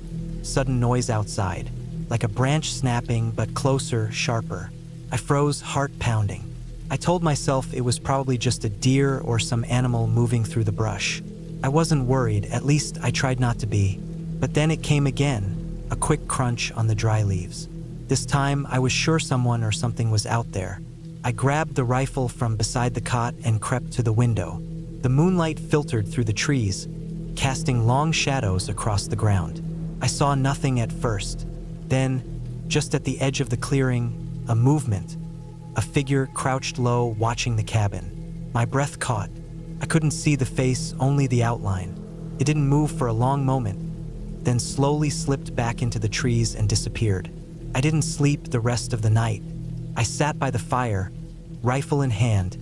sudden noise outside, like a branch snapping but closer, sharper. I froze, heart pounding. I told myself it was probably just a deer or some animal moving through the brush. I wasn't worried, at least I tried not to be. But then it came again, a quick crunch on the dry leaves. This time I was sure someone or something was out there. I grabbed the rifle from beside the cot and crept to the window. The moonlight filtered through the trees, casting long shadows across the ground. I saw nothing at first. Then, just at the edge of the clearing, a movement. A figure crouched low, watching the cabin. My breath caught. I couldn't see the face, only the outline. It didn't move for a long moment, then slowly slipped back into the trees and disappeared. I didn't sleep the rest of the night. I sat by the fire, rifle in hand,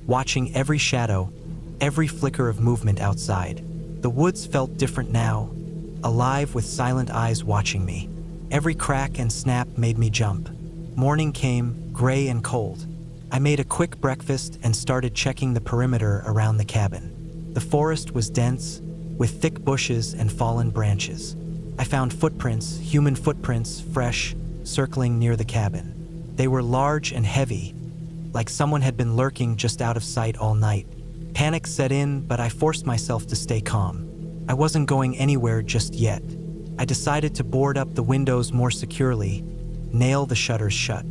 watching every shadow, every flicker of movement outside. The woods felt different now, alive with silent eyes watching me. Every crack and snap made me jump. Morning came, gray and cold. I made a quick breakfast and started checking the perimeter around the cabin. The forest was dense, with thick bushes and fallen branches. I found footprints, human footprints, fresh, circling near the cabin. They were large and heavy, like someone had been lurking just out of sight all night. Panic set in, but I forced myself to stay calm. I wasn't going anywhere just yet. I decided to board up the windows more securely, nail the shutters shut.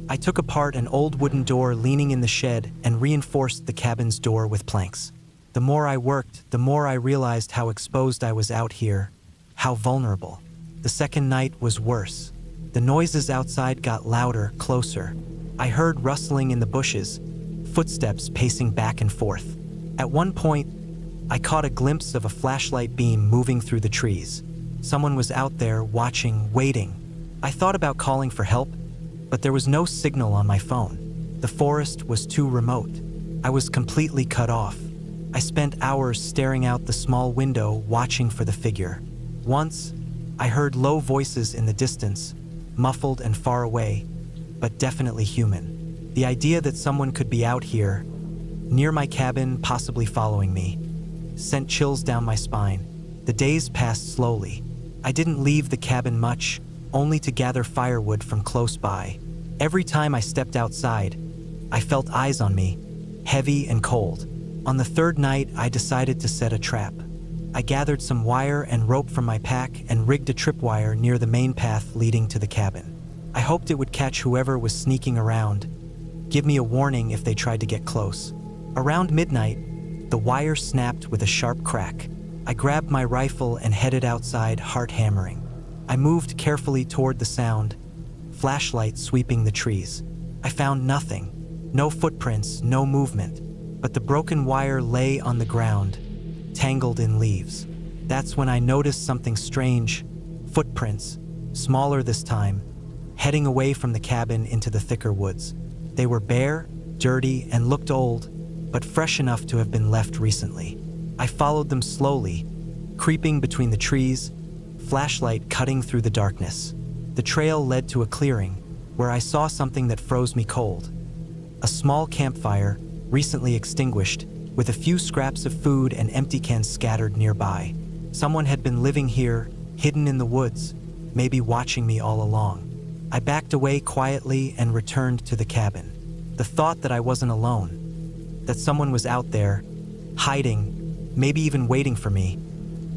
I took apart an old wooden door leaning in the shed and reinforced the cabin's door with planks. The more I worked, the more I realized how exposed I was out here, how vulnerable. The second night was worse. The noises outside got louder, closer. I heard rustling in the bushes, footsteps pacing back and forth. At one point, I caught a glimpse of a flashlight beam moving through the trees. Someone was out there, watching, waiting. I thought about calling for help, but there was no signal on my phone. The forest was too remote. I was completely cut off. I spent hours staring out the small window, watching for the figure. Once, I heard low voices in the distance, muffled and far away, but definitely human. The idea that someone could be out here, near my cabin, possibly following me, sent chills down my spine. The days passed slowly. I didn't leave the cabin much, only to gather firewood from close by. Every time I stepped outside, I felt eyes on me, heavy and cold. On the third night, I decided to set a trap. I gathered some wire and rope from my pack and rigged a tripwire near the main path leading to the cabin. I hoped it would catch whoever was sneaking around, give me a warning if they tried to get close. Around midnight, the wire snapped with a sharp crack. I grabbed my rifle and headed outside, heart hammering. I moved carefully toward the sound, flashlight sweeping the trees. I found nothing, no footprints, no movement, but the broken wire lay on the ground, tangled in leaves. That's when I noticed something strange, footprints, smaller this time, heading away from the cabin into the thicker woods. They were bare, dirty, and looked old, but fresh enough to have been left recently. I followed them slowly, creeping between the trees, flashlight cutting through the darkness. The trail led to a clearing, where I saw something that froze me cold. A small campfire, recently extinguished, with a few scraps of food and empty cans scattered nearby. Someone had been living here, hidden in the woods, maybe watching me all along. I backed away quietly and returned to the cabin. The thought that I wasn't alone, that someone was out there, hiding, maybe even waiting for me,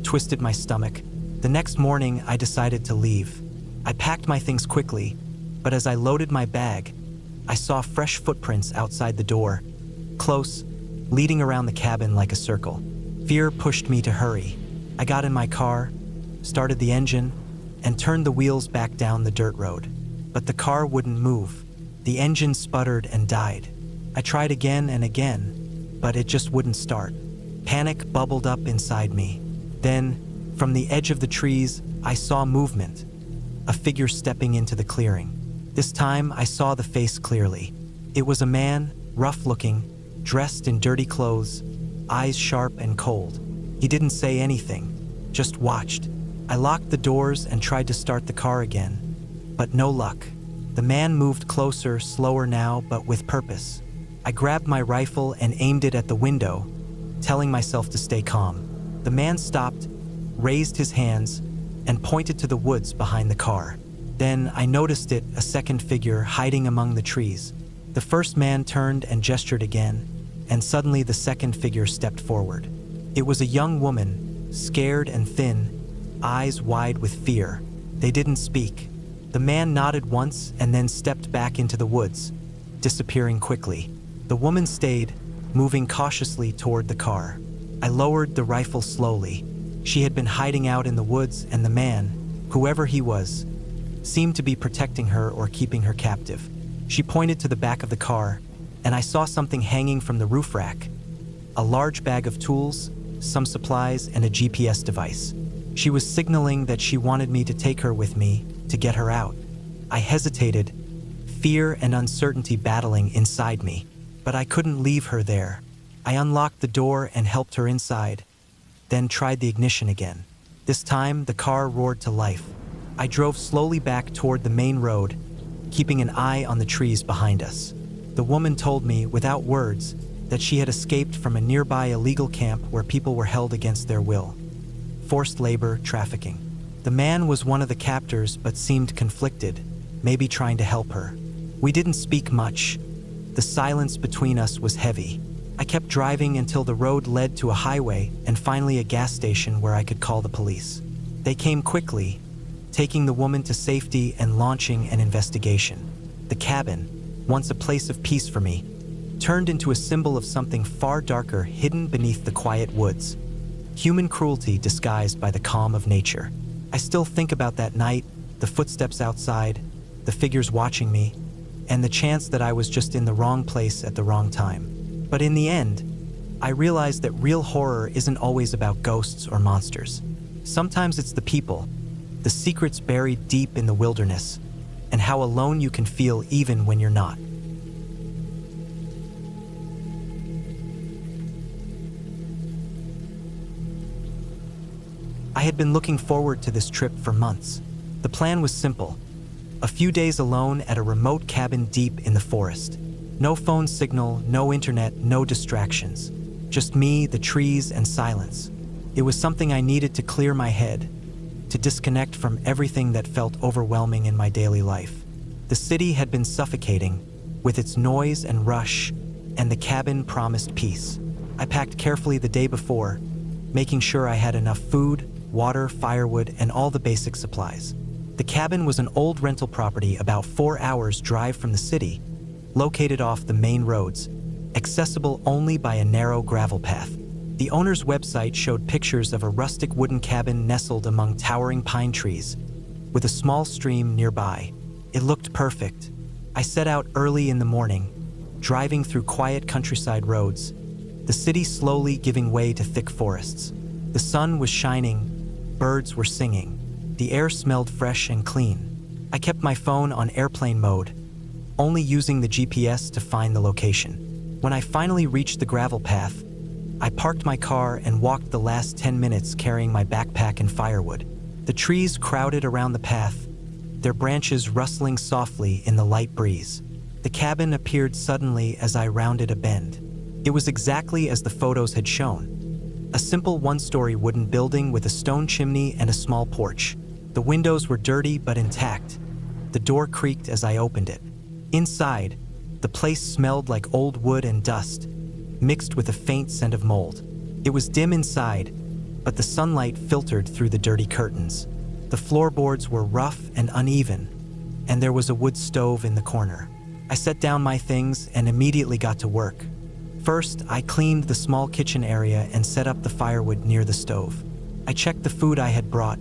twisted my stomach. The next morning, I decided to leave. I packed my things quickly, but as I loaded my bag, I saw fresh footprints outside the door, close, leading around the cabin like a circle. Fear pushed me to hurry. I got in my car, started the engine, and turned the wheels back down the dirt road. But the car wouldn't move. The engine sputtered and died. I tried again and again, but it just wouldn't start. Panic bubbled up inside me. Then, from the edge of the trees, I saw movement. A figure stepping into the clearing. This time, I saw the face clearly. It was a man, rough-looking, dressed in dirty clothes, eyes sharp and cold. He didn't say anything, just watched. I locked the doors and tried to start the car again, but no luck. The man moved closer, slower now, but with purpose. I grabbed my rifle and aimed it at the window, telling myself to stay calm. The man stopped, raised his hands, and pointed to the woods behind the car. Then I noticed it, a second figure hiding among the trees. The first man turned and gestured again, and suddenly the second figure stepped forward. It was a young woman, scared and thin, eyes wide with fear. They didn't speak. The man nodded once and then stepped back into the woods, disappearing quickly. The woman stayed, moving cautiously toward the car. I lowered the rifle slowly. She had been hiding out in the woods, and the man, whoever he was, seemed to be protecting her or keeping her captive. She pointed to the back of the car, and I saw something hanging from the roof rack. A large bag of tools, some supplies, and a GPS device. She was signaling that she wanted me to take her with me, to get her out. I hesitated, fear and uncertainty battling inside me, but I couldn't leave her there. I unlocked the door and helped her inside, then tried the ignition again. This time, the car roared to life. I drove slowly back toward the main road, keeping an eye on the trees behind us. The woman told me, without words, that she had escaped from a nearby illegal camp where people were held against their will. Forced labor, trafficking. The man was one of the captors but seemed conflicted, maybe trying to help her. We didn't speak much. The silence between us was heavy. I kept driving until the road led to a highway and finally a gas station where I could call the police. They came quickly, taking the woman to safety and launching an investigation. The cabin, once a place of peace for me, turned into a symbol of something far darker hidden beneath the quiet woods. Human cruelty disguised by the calm of nature. I still think about that night, the footsteps outside, the figures watching me, and the chance that I was just in the wrong place at the wrong time. But in the end, I realized that real horror isn't always about ghosts or monsters. Sometimes it's the people, the secrets buried deep in the wilderness, and how alone you can feel even when you're not. I had been looking forward to this trip for months. The plan was simple. A few days alone at a remote cabin deep in the forest. No phone signal, no internet, no distractions. Just me, the trees, and silence. It was something I needed to clear my head, to disconnect from everything that felt overwhelming in my daily life. The city had been suffocating, with its noise and rush, and the cabin promised peace. I packed carefully the day before, making sure I had enough food, water, firewood, and all the basic supplies. The cabin was an old rental property about 4 hours' drive from the city, located off the main roads, accessible only by a narrow gravel path. The owner's website showed pictures of a rustic wooden cabin nestled among towering pine trees, with a small stream nearby. It looked perfect. I set out early in the morning, driving through quiet countryside roads, the city slowly giving way to thick forests. The sun was shining, birds were singing, the air smelled fresh and clean. I kept my phone on airplane mode, only using the GPS to find the location. When I finally reached the gravel path, I parked my car and walked the last 10 minutes carrying my backpack and firewood. The trees crowded around the path, their branches rustling softly in the light breeze. The cabin appeared suddenly as I rounded a bend. It was exactly as the photos had shown. A simple one-story wooden building with a stone chimney and a small porch. The windows were dirty but intact. The door creaked as I opened it. Inside, the place smelled like old wood and dust, mixed with a faint scent of mold. It was dim inside, but the sunlight filtered through the dirty curtains. The floorboards were rough and uneven, and there was a wood stove in the corner. I set down my things and immediately got to work. First, I cleaned the small kitchen area and set up the firewood near the stove. I checked the food I had brought,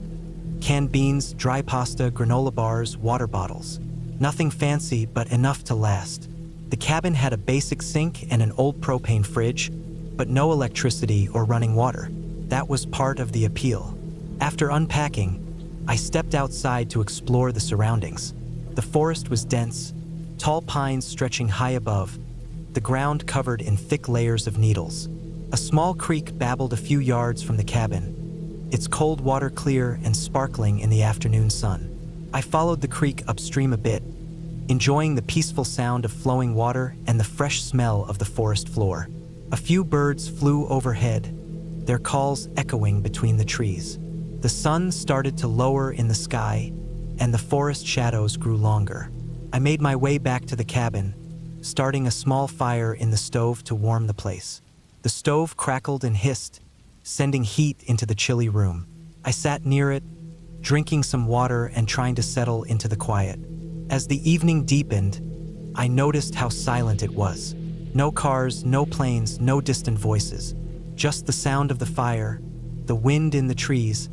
Canned beans, dry pasta, granola bars, water bottles. Nothing fancy, but enough to last. The cabin had a basic sink and an old propane fridge, but no electricity or running water. That was part of the appeal. After unpacking, I stepped outside to explore the surroundings. The forest was dense, tall pines stretching high above, the ground covered in thick layers of needles. A small creek babbled a few yards from the cabin, its cold water clear and sparkling in the afternoon sun. I followed the creek upstream a bit, enjoying the peaceful sound of flowing water and the fresh smell of the forest floor. A few birds flew overhead, their calls echoing between the trees. The sun started to lower in the sky, and the forest shadows grew longer. I made my way back to the cabin, starting a small fire in the stove to warm the place. The stove crackled and hissed, sending heat into the chilly room. I sat near it, drinking some water and trying to settle into the quiet. As the evening deepened, I noticed how silent it was. No cars, no planes, no distant voices. Just the sound of the fire, the wind in the trees,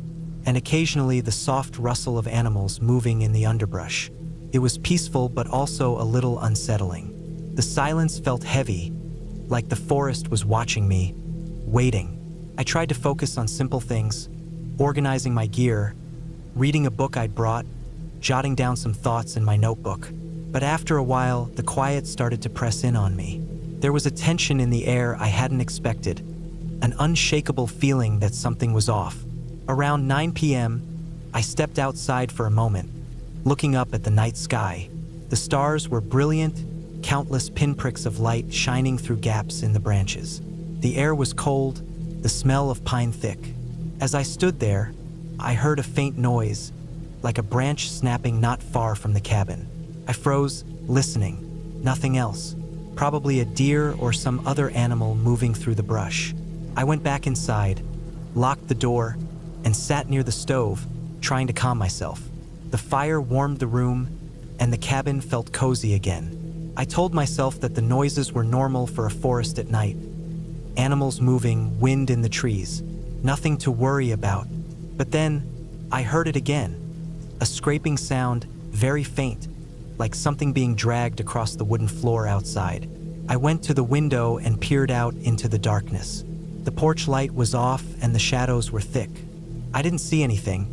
and occasionally the soft rustle of animals moving in the underbrush. It was peaceful but also a little unsettling. The silence felt heavy, like the forest was watching me, waiting. I tried to focus on simple things, organizing my gear, reading a book I'd brought, jotting down some thoughts in my notebook. But after a while, the quiet started to press in on me. There was a tension in the air I hadn't expected, an unshakable feeling that something was off. Around 9 p.m., I stepped outside for a moment, looking up at the night sky. The stars were brilliant, countless pinpricks of light shining through gaps in the branches. The air was cold, the smell of pine thick. As I stood there, I heard a faint noise, like a branch snapping not far from the cabin. I froze, listening. Nothing else. Probably a deer or some other animal moving through the brush. I went back inside, locked the door, and sat near the stove, trying to calm myself. The fire warmed the room, and the cabin felt cozy again. I told myself that the noises were normal for a forest at night. Animals moving, wind in the trees. Nothing to worry about. But then, I heard it again. A scraping sound, very faint, like something being dragged across the wooden floor outside. I went to the window and peered out into the darkness. The porch light was off and the shadows were thick. I didn't see anything,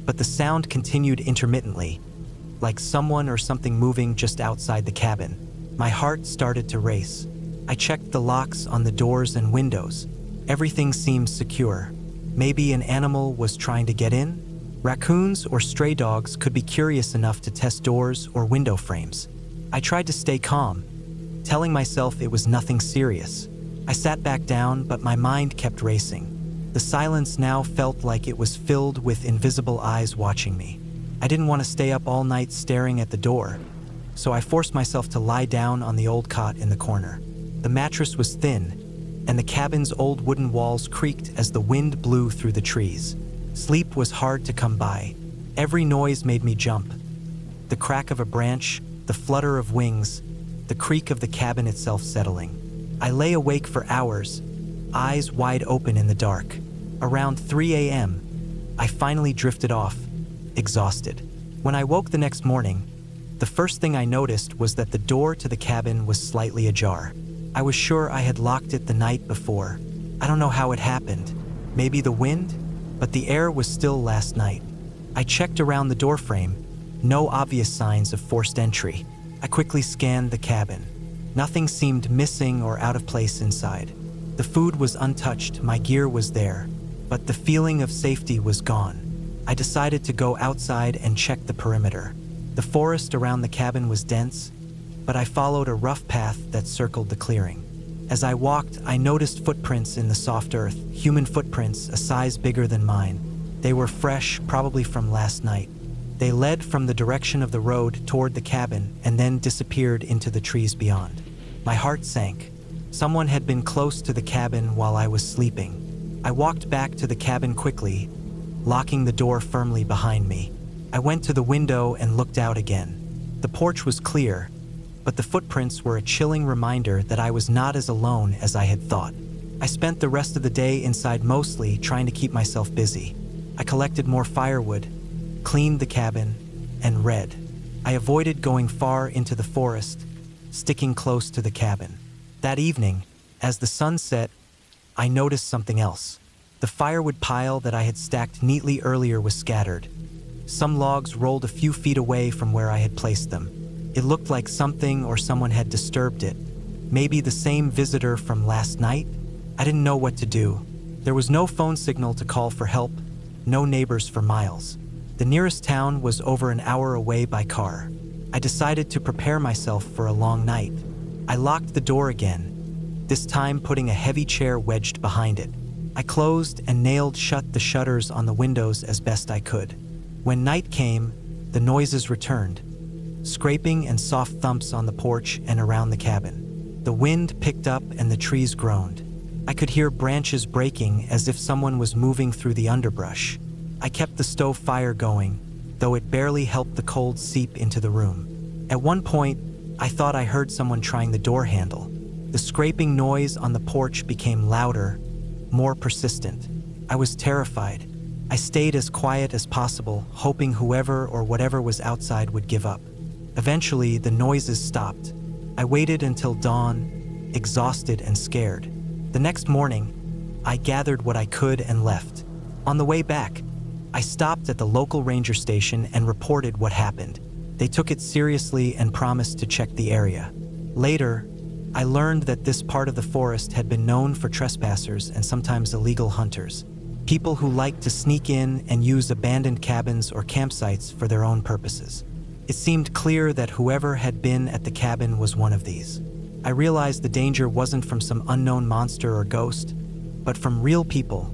but the sound continued intermittently, like someone or something moving just outside the cabin. My heart started to race. I checked the locks on the doors and windows. Everything seemed secure. Maybe an animal was trying to get in? Raccoons or stray dogs could be curious enough to test doors or window frames. I tried to stay calm, telling myself it was nothing serious. I sat back down, but my mind kept racing. The silence now felt like it was filled with invisible eyes watching me. I didn't want to stay up all night staring at the door, so I forced myself to lie down on the old cot in the corner. The mattress was thin, and the cabin's old wooden walls creaked as the wind blew through the trees. Sleep was hard to come by. Every noise made me jump. The crack of a branch, the flutter of wings, the creak of the cabin itself settling. I lay awake for hours, eyes wide open in the dark. Around 3 a.m., I finally drifted off, exhausted. When I woke the next morning, the first thing I noticed was that the door to the cabin was slightly ajar. I was sure I had locked it the night before. I don't know how it happened. Maybe the wind? But the air was still last night. I checked around the doorframe. No obvious signs of forced entry. I quickly scanned the cabin. Nothing seemed missing or out of place inside. The food was untouched, my gear was there, but the feeling of safety was gone. I decided to go outside and check the perimeter. The forest around the cabin was dense, but I followed a rough path that circled the clearing. As I walked, I noticed footprints in the soft earth, human footprints a size bigger than mine. They were fresh, probably from last night. They led from the direction of the road toward the cabin and then disappeared into the trees beyond. My heart sank. Someone had been close to the cabin while I was sleeping. I walked back to the cabin quickly, locking the door firmly behind me. I went to the window and looked out again. The porch was clear, but the footprints were a chilling reminder that I was not as alone as I had thought. I spent the rest of the day inside, mostly trying to keep myself busy. I collected more firewood, cleaned the cabin, and read. I avoided going far into the forest, sticking close to the cabin. That evening, as the sun set, I noticed something else. The firewood pile that I had stacked neatly earlier was scattered. Some logs rolled a few feet away from where I had placed them. It looked like something or someone had disturbed it. Maybe the same visitor from last night? I didn't know what to do. There was no phone signal to call for help, no neighbors for miles. The nearest town was over an hour away by car. I decided to prepare myself for a long night. I locked the door again, this time putting a heavy chair wedged behind it. I closed and nailed shut the shutters on the windows as best I could. When night came, the noises returned. Scraping and soft thumps on the porch and around the cabin. The wind picked up and the trees groaned. I could hear branches breaking as if someone was moving through the underbrush. I kept the stove fire going, though it barely helped the cold seep into the room. At one point, I thought I heard someone trying the door handle. The scraping noise on the porch became louder, more persistent. I was terrified. I stayed as quiet as possible, hoping whoever or whatever was outside would give up. Eventually, the noises stopped. I waited until dawn, exhausted and scared. The next morning, I gathered what I could and left. On the way back, I stopped at the local ranger station and reported what happened. They took it seriously and promised to check the area. Later, I learned that this part of the forest had been known for trespassers and sometimes illegal hunters, people who liked to sneak in and use abandoned cabins or campsites for their own purposes. It seemed clear that whoever had been at the cabin was one of these. I realized the danger wasn't from some unknown monster or ghost, but from real people,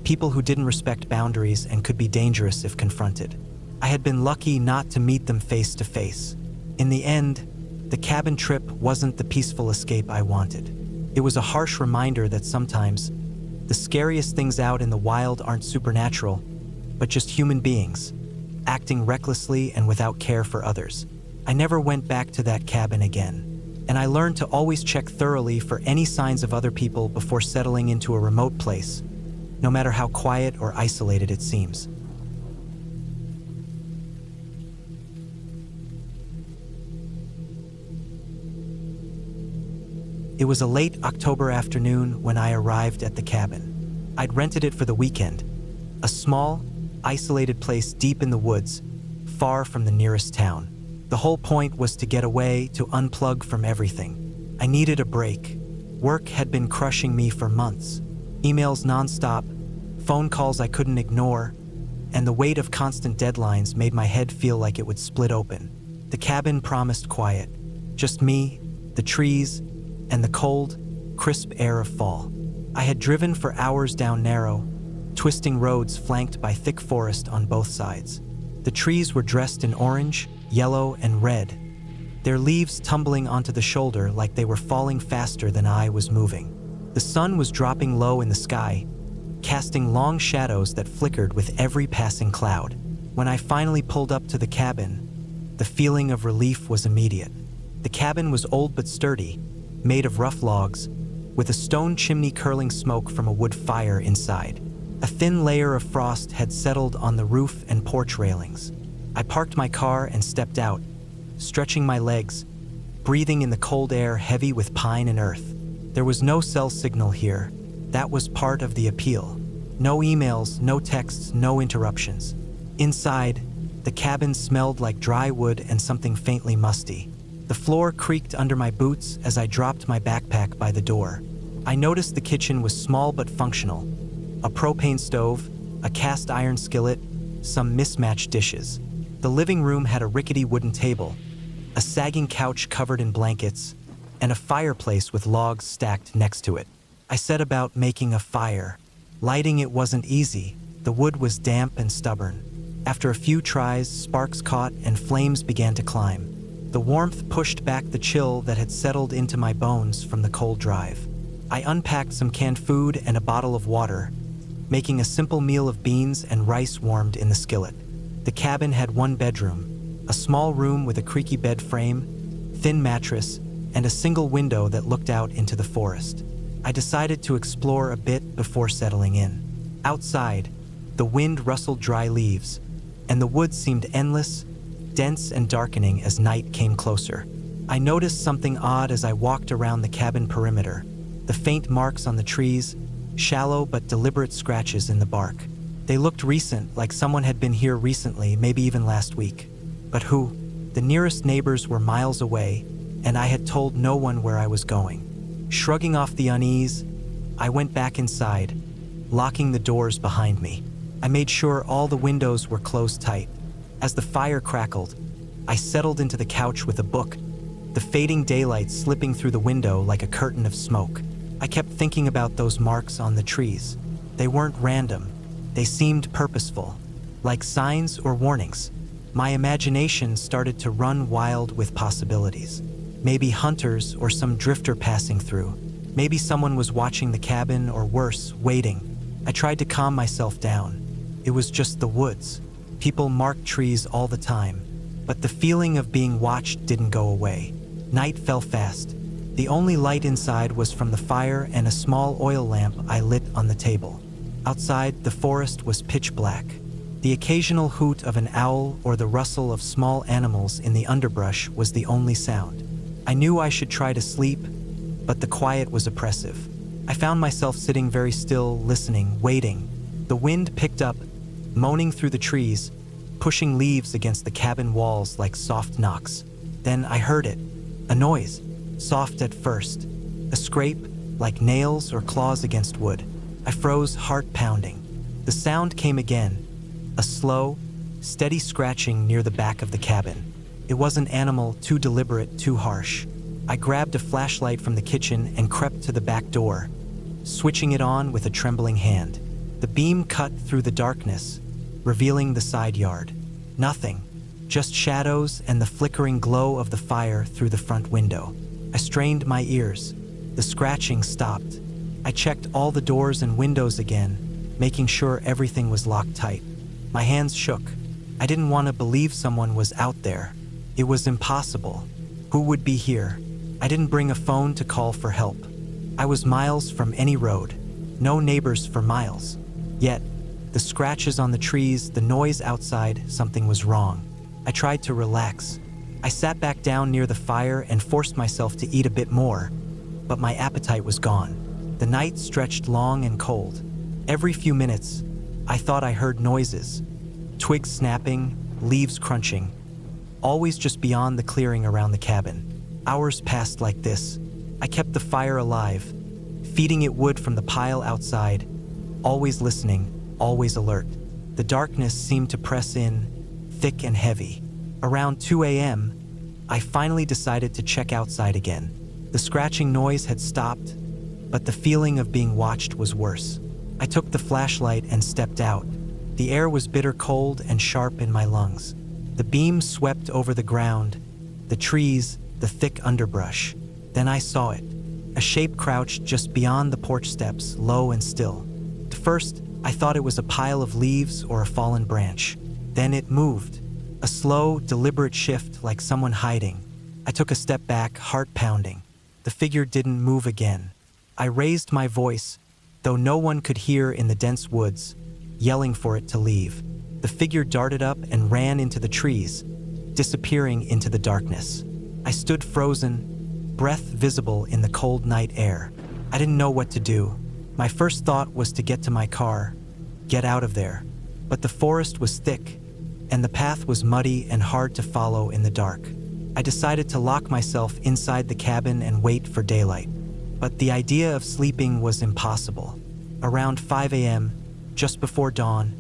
people who didn't respect boundaries and could be dangerous if confronted. I had been lucky not to meet them face to face. In the end, the cabin trip wasn't the peaceful escape I wanted. It was a harsh reminder that sometimes the scariest things out in the wild aren't supernatural, but just human beings, acting recklessly and without care for others. I never went back to that cabin again, and I learned to always check thoroughly for any signs of other people before settling into a remote place, no matter how quiet or isolated it seems. It was a late October afternoon when I arrived at the cabin. I'd rented it for the weekend, a small, isolated place deep in the woods, far from the nearest town. The whole point was to get away, to unplug from everything. I needed a break. Work had been crushing me for months. Emails nonstop, phone calls I couldn't ignore, and the weight of constant deadlines made my head feel like it would split open. The cabin promised quiet. Just me, the trees, and the cold, crisp air of fall. I had driven for hours down narrow, twisting roads flanked by thick forest on both sides. The trees were dressed in orange, yellow, and red, their leaves tumbling onto the shoulder like they were falling faster than I was moving. The sun was dropping low in the sky, casting long shadows that flickered with every passing cloud. When I finally pulled up to the cabin, the feeling of relief was immediate. The cabin was old but sturdy, made of rough logs, with a stone chimney curling smoke from a wood fire inside. A thin layer of frost had settled on the roof and porch railings. I parked my car and stepped out, stretching my legs, breathing in the cold air heavy with pine and earth. There was no cell signal here. That was part of the appeal. No emails, no texts, no interruptions. Inside, the cabin smelled like dry wood and something faintly musty. The floor creaked under my boots as I dropped my backpack by the door. I noticed the kitchen was small but functional. A propane stove, a cast iron skillet, some mismatched dishes. The living room had a rickety wooden table, a sagging couch covered in blankets, and a fireplace with logs stacked next to it. I set about making a fire. Lighting it wasn't easy. The wood was damp and stubborn. After a few tries, sparks caught and flames began to climb. The warmth pushed back the chill that had settled into my bones from the cold drive. I unpacked some canned food and a bottle of water, making a simple meal of beans and rice warmed in the skillet. The cabin had one bedroom, a small room with a creaky bed frame, thin mattress, and a single window that looked out into the forest. I decided to explore a bit before settling in. Outside, the wind rustled dry leaves, and the woods seemed endless, dense and darkening as night came closer. I noticed something odd as I walked around the cabin perimeter. The faint marks on the trees, shallow but deliberate scratches in the bark. They looked recent, like someone had been here recently, maybe even last week. But who? The nearest neighbors were miles away, and I had told no one where I was going. Shrugging off the unease, I went back inside, locking the doors behind me. I made sure all the windows were closed tight. As the fire crackled, I settled into the couch with a book, the fading daylight slipping through the window like a curtain of smoke. I kept thinking about those marks on the trees. They weren't random. They seemed purposeful, like signs or warnings. My imagination started to run wild with possibilities. Maybe hunters or some drifter passing through. Maybe someone was watching the cabin, or worse, waiting. I tried to calm myself down. It was just the woods. People marked trees all the time, but the feeling of being watched didn't go away. Night fell fast. The only light inside was from the fire and a small oil lamp I lit on the table. Outside, the forest was pitch black. The occasional hoot of an owl or the rustle of small animals in the underbrush was the only sound. I knew I should try to sleep, but the quiet was oppressive. I found myself sitting very still, listening, waiting. The wind picked up, moaning through the trees, pushing leaves against the cabin walls like soft knocks. Then I heard it. A noise, soft at first. A scrape, like nails or claws against wood. I froze, heart pounding. The sound came again. A slow, steady scratching near the back of the cabin. It was an animal, too deliberate, too harsh. I grabbed a flashlight from the kitchen and crept to the back door, switching it on with a trembling hand. The beam cut through the darkness, revealing the side yard. Nothing, just shadows and the flickering glow of the fire through the front window. I strained my ears. The scratching stopped. I checked all the doors and windows again, making sure everything was locked tight. My hands shook. I didn't want to believe someone was out there. It was impossible. Who would be here? I didn't bring a phone to call for help. I was miles from any road. No neighbors for miles. Yet, the scratches on the trees, the noise outside, something was wrong. I tried to relax. I sat back down near the fire and forced myself to eat a bit more, but my appetite was gone. The night stretched long and cold. Every few minutes, I thought I heard noises. Twigs snapping, leaves crunching. Always just beyond the clearing around the cabin. Hours passed like this. I kept the fire alive, feeding it wood from the pile outside, always listening, always alert. The darkness seemed to press in, thick and heavy. Around 2 a.m., I finally decided to check outside again. The scratching noise had stopped, but the feeling of being watched was worse. I took the flashlight and stepped out. The air was bitter cold and sharp in my lungs. The beam swept over the ground, the trees, the thick underbrush. Then I saw it. A shape crouched just beyond the porch steps, low and still. At first, I thought it was a pile of leaves or a fallen branch. Then it moved. A slow, deliberate shift, like someone hiding. I took a step back, heart pounding. The figure didn't move again. I raised my voice, though no one could hear in the dense woods, yelling for it to leave. The figure darted up and ran into the trees, disappearing into the darkness. I stood frozen, breath visible in the cold night air. I didn't know what to do. My first thought was to get to my car, get out of there. But the forest was thick, and the path was muddy and hard to follow in the dark. I decided to lock myself inside the cabin and wait for daylight. But the idea of sleeping was impossible. Around 5 a.m., just before dawn,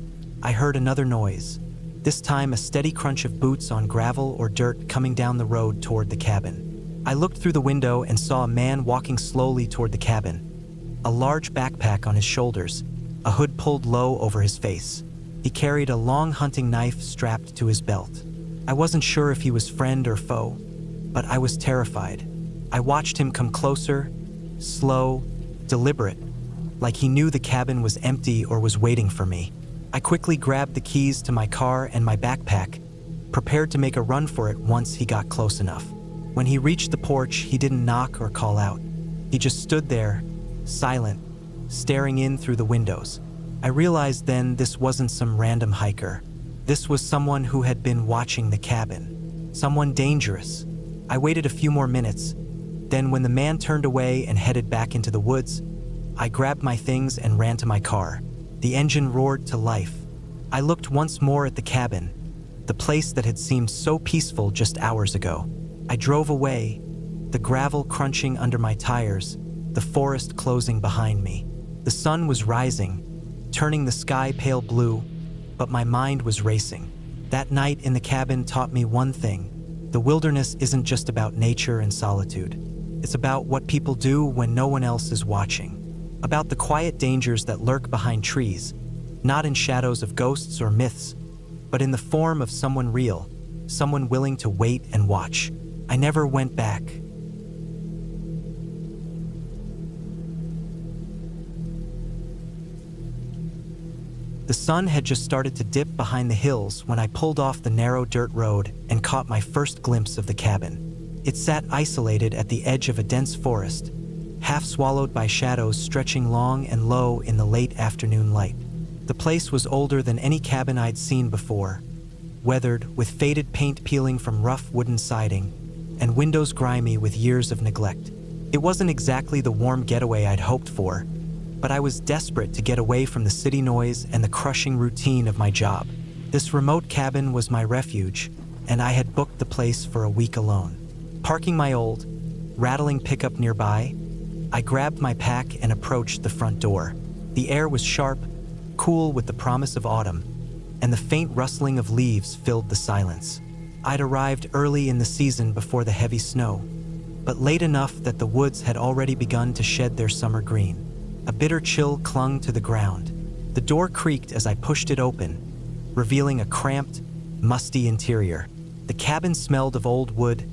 I heard another noise. This time a steady crunch of boots on gravel or dirt coming down the road toward the cabin. I looked through the window and saw a man walking slowly toward the cabin. A large backpack on his shoulders, a hood pulled low over his face. He carried a long hunting knife strapped to his belt. I wasn't sure if he was friend or foe, but I was terrified. I watched him come closer, slow, deliberate, like he knew the cabin was empty or was waiting for me. I quickly grabbed the keys to my car and my backpack, prepared to make a run for it once he got close enough. When he reached the porch, he didn't knock or call out. He just stood there, silent, staring in through the windows. I realized then this wasn't some random hiker. This was someone who had been watching the cabin. Someone dangerous. I waited a few more minutes. Then when the man turned away and headed back into the woods, I grabbed my things and ran to my car. The engine roared to life. I looked once more at the cabin, the place that had seemed so peaceful just hours ago. I drove away, the gravel crunching under my tires, the forest closing behind me. The sun was rising, turning the sky pale blue, but my mind was racing. That night in the cabin taught me one thing: the wilderness isn't just about nature and solitude. It's about what people do when no one else is watching. About the quiet dangers that lurk behind trees, not in shadows of ghosts or myths, but in the form of someone real, someone willing to wait and watch. I never went back. The sun had just started to dip behind the hills when I pulled off the narrow dirt road and caught my first glimpse of the cabin. It sat isolated at the edge of a dense forest, half swallowed by shadows stretching long and low in the late afternoon light. The place was older than any cabin I'd seen before, weathered, with faded paint peeling from rough wooden siding, and windows grimy with years of neglect. It wasn't exactly the warm getaway I'd hoped for, but I was desperate to get away from the city noise and the crushing routine of my job. This remote cabin was my refuge, and I had booked the place for a week alone. Parking my old, rattling pickup nearby, I grabbed my pack and approached the front door. The air was sharp, cool with the promise of autumn, and the faint rustling of leaves filled the silence. I'd arrived early in the season before the heavy snow, but late enough that the woods had already begun to shed their summer green. A bitter chill clung to the ground. The door creaked as I pushed it open, revealing a cramped, musty interior. The cabin smelled of old wood,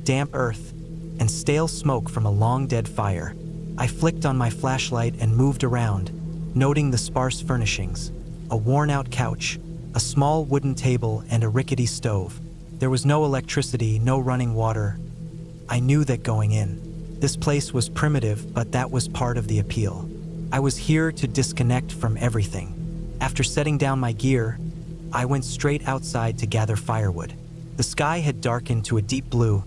damp earth, and stale smoke from a long-dead fire. I flicked on my flashlight and moved around, noting the sparse furnishings: a worn-out couch, a small wooden table, and a rickety stove. There was no electricity, no running water. I knew that going in. This place was primitive, but that was part of the appeal. I was here to disconnect from everything. After setting down my gear, I went straight outside to gather firewood. The sky had darkened to a deep blue,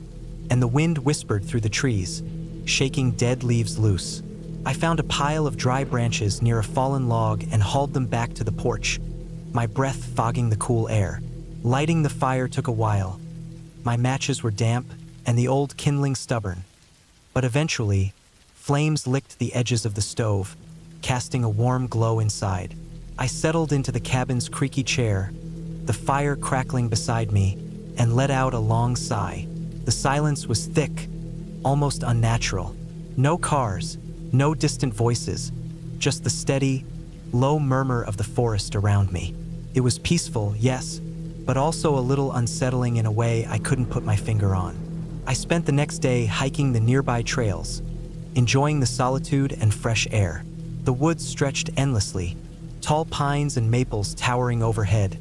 and the wind whispered through the trees, shaking dead leaves loose. I found a pile of dry branches near a fallen log and hauled them back to the porch, my breath fogging the cool air. Lighting the fire took a while. My matches were damp and the old kindling stubborn, but eventually, flames licked the edges of the stove, casting a warm glow inside. I settled into the cabin's creaky chair, the fire crackling beside me, and let out a long sigh. The silence was thick, almost unnatural. No cars, no distant voices, just the steady, low murmur of the forest around me. It was peaceful, yes, but also a little unsettling in a way I couldn't put my finger on. I spent the next day hiking the nearby trails, enjoying the solitude and fresh air. The woods stretched endlessly, tall pines and maples towering overhead,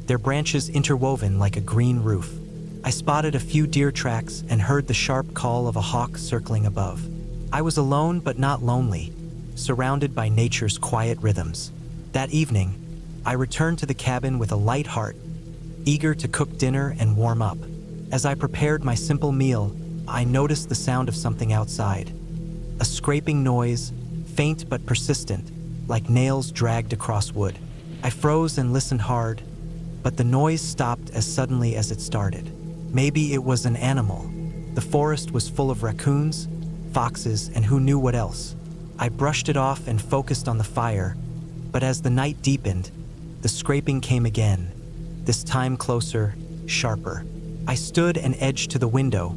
their branches interwoven like a green roof. I spotted a few deer tracks and heard the sharp call of a hawk circling above. I was alone but not lonely, surrounded by nature's quiet rhythms. That evening, I returned to the cabin with a light heart, eager to cook dinner and warm up. As I prepared my simple meal, I noticed the sound of something outside. A scraping noise, faint but persistent, like nails dragged across wood. I froze and listened hard, but the noise stopped as suddenly as it started. Maybe it was an animal. The forest was full of raccoons, foxes, and who knew what else. I brushed it off and focused on the fire, but as the night deepened, the scraping came again, this time closer, sharper. I stood and edged to the window,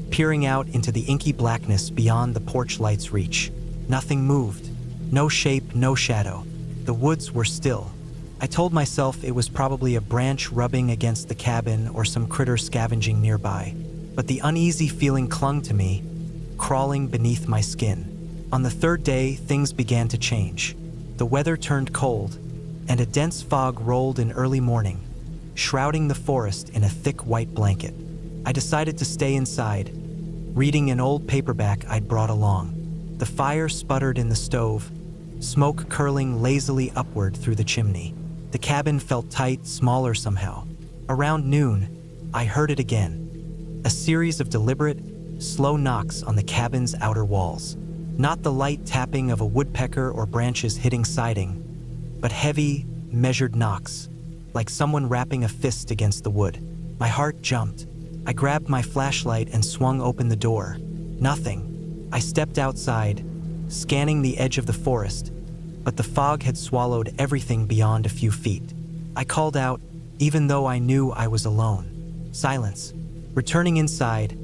peering out into the inky blackness beyond the porch light's reach. Nothing moved. No shape, no shadow. The woods were still. I told myself it was probably a branch rubbing against the cabin or some critter scavenging nearby. But the uneasy feeling clung to me, crawling beneath my skin. On the third day, things began to change. The weather turned cold, and a dense fog rolled in early morning, shrouding the forest in a thick white blanket. I decided to stay inside, reading an old paperback I'd brought along. The fire sputtered in the stove, smoke curling lazily upward through the chimney. The cabin felt tight, smaller somehow. Around noon, I heard it again. A series of deliberate, slow knocks on the cabin's outer walls. Not the light tapping of a woodpecker or branches hitting siding, but heavy, measured knocks, like someone rapping a fist against the wood. My heart jumped. I grabbed my flashlight and swung open the door. Nothing. I stepped outside, scanning the edge of the forest, but the fog had swallowed everything beyond a few feet. I called out, even though I knew I was alone. Silence. Returning inside,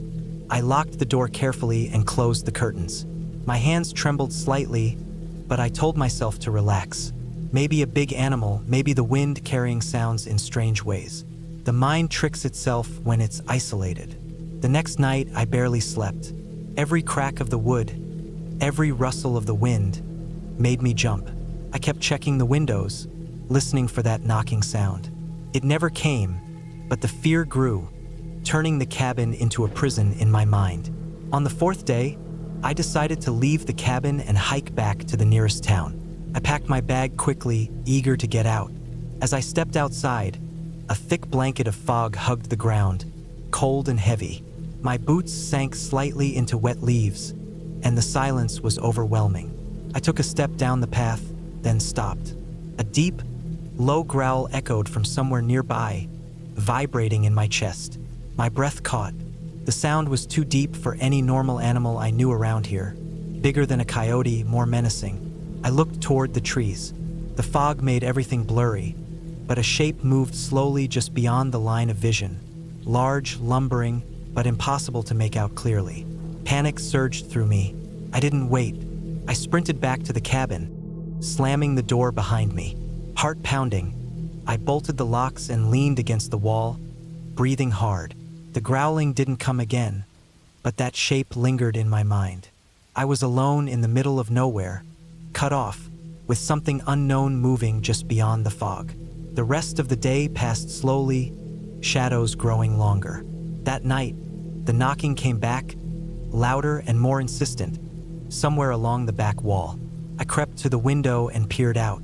I locked the door carefully and closed the curtains. My hands trembled slightly, but I told myself to relax. Maybe a big animal, maybe the wind carrying sounds in strange ways. The mind tricks itself when it's isolated. The next night, I barely slept. Every crack of the wood, every rustle of the wind made me jump. I kept checking the windows, listening for that knocking sound. It never came, but the fear grew, turning the cabin into a prison in my mind. On the fourth day, I decided to leave the cabin and hike back to the nearest town. I packed my bag quickly, eager to get out. As I stepped outside, a thick blanket of fog hugged the ground, cold and heavy. My boots sank slightly into wet leaves, and the silence was overwhelming. I took a step down the path, then stopped. A deep, low growl echoed from somewhere nearby, vibrating in my chest. My breath caught. The sound was too deep for any normal animal I knew around here. Bigger than a coyote, more menacing. I looked toward the trees. The fog made everything blurry, but a shape moved slowly just beyond the line of vision. Large, lumbering, but impossible to make out clearly. Panic surged through me. I didn't wait. I sprinted back to the cabin, slamming the door behind me. Heart pounding, I bolted the locks and leaned against the wall, breathing hard. The growling didn't come again, but that shape lingered in my mind. I was alone in the middle of nowhere, cut off, with something unknown moving just beyond the fog. The rest of the day passed slowly, shadows growing longer. That night, the knocking came back, louder and more insistent, somewhere along the back wall. I crept to the window and peered out.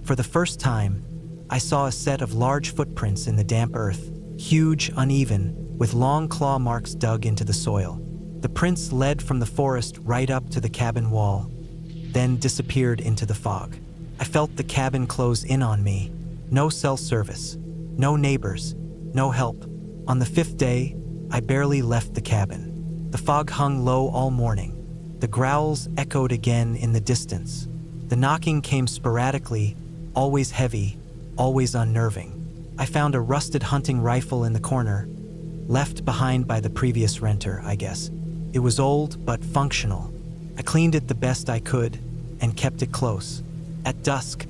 For the first time, I saw a set of large footprints in the damp earth, huge, uneven, with long claw marks dug into the soil. The prints led from the forest right up to the cabin wall, then disappeared into the fog. I felt the cabin close in on me. No cell service, no neighbors, no help. On the fifth day, I barely left the cabin. The fog hung low all morning. The growls echoed again in the distance. The knocking came sporadically, always heavy, always unnerving. I found a rusted hunting rifle in the corner, left behind by the previous renter, I guess. It was old but functional. I cleaned it the best I could and kept it close. At dusk,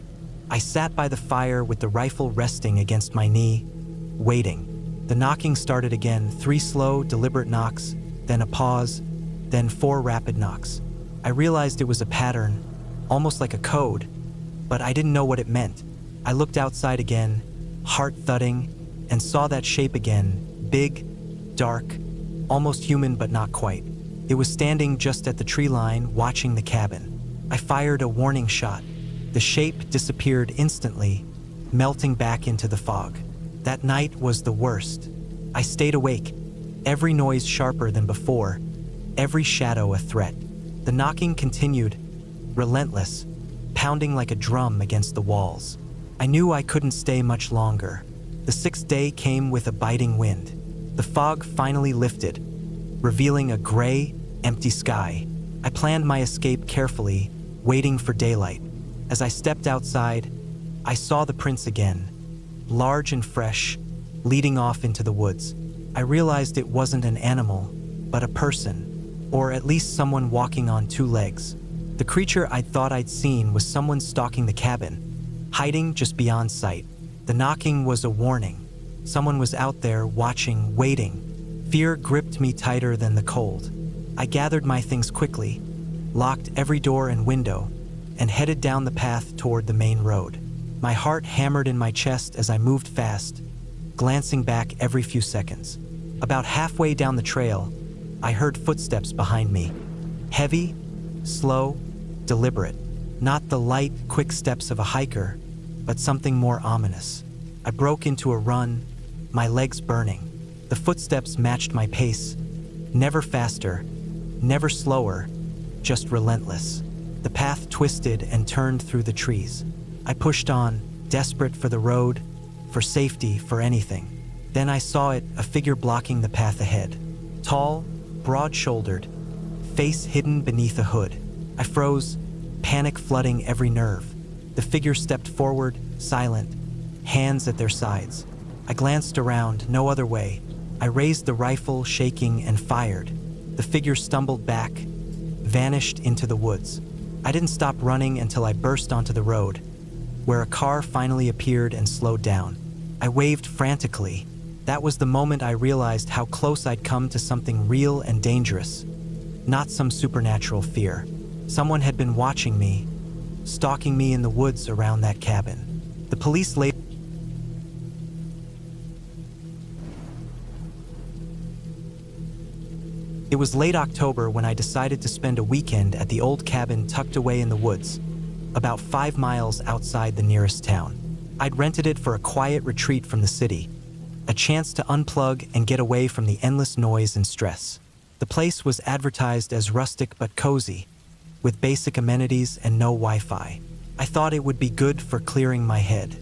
I sat by the fire with the rifle resting against my knee, waiting. The knocking started again, 3 slow, deliberate knocks, then a pause, then 4 rapid knocks. I realized it was a pattern, almost like a code, but I didn't know what it meant. I looked outside again, heart thudding, and saw that shape again, big, dark, almost human but not quite. It was standing just at the tree line, watching the cabin. I fired a warning shot. The shape disappeared instantly, melting back into the fog. That night was the worst. I stayed awake, every noise sharper than before, every shadow a threat. The knocking continued, relentless, pounding like a drum against the walls. I knew I couldn't stay much longer. The 6th day came with a biting wind. The fog finally lifted, revealing a gray, empty sky. I planned my escape carefully, waiting for daylight. As I stepped outside, I saw the prints again, large and fresh, leading off into the woods. I realized it wasn't an animal, but a person, or at least someone walking on 2 legs. The creature I thought I'd seen was someone stalking the cabin, hiding just beyond sight. The knocking was a warning. Someone was out there, watching, waiting. Fear gripped me tighter than the cold. I gathered my things quickly, locked every door and window, and headed down the path toward the main road. My heart hammered in my chest as I moved fast, glancing back every few seconds. About halfway down the trail, I heard footsteps behind me. Heavy, slow, deliberate. Not the light, quick steps of a hiker, but something more ominous. I broke into a run, my legs burning. The footsteps matched my pace, never faster, never slower, just relentless. The path twisted and turned through the trees. I pushed on, desperate for the road, for safety, for anything. Then I saw it, a figure blocking the path ahead. Tall, broad-shouldered, face hidden beneath a hood. I froze, panic flooding every nerve. The figure stepped forward, silent, hands at their sides. I glanced around, no other way. I raised the rifle, shaking, and fired. The figure stumbled back, vanished into the woods. I didn't stop running until I burst onto the road, where a car finally appeared and slowed down. I waved frantically. That was the moment I realized how close I'd come to something real and dangerous. Not some supernatural fear. Someone had been watching me, stalking me in the woods around that cabin. The police later It was late October when I decided to spend a weekend at the old cabin tucked away in the woods, about 5 miles outside the nearest town. I'd rented it for a quiet retreat from the city, a chance to unplug and get away from the endless noise and stress. The place was advertised as rustic but cozy, with basic amenities and no Wi-Fi. I thought it would be good for clearing my head.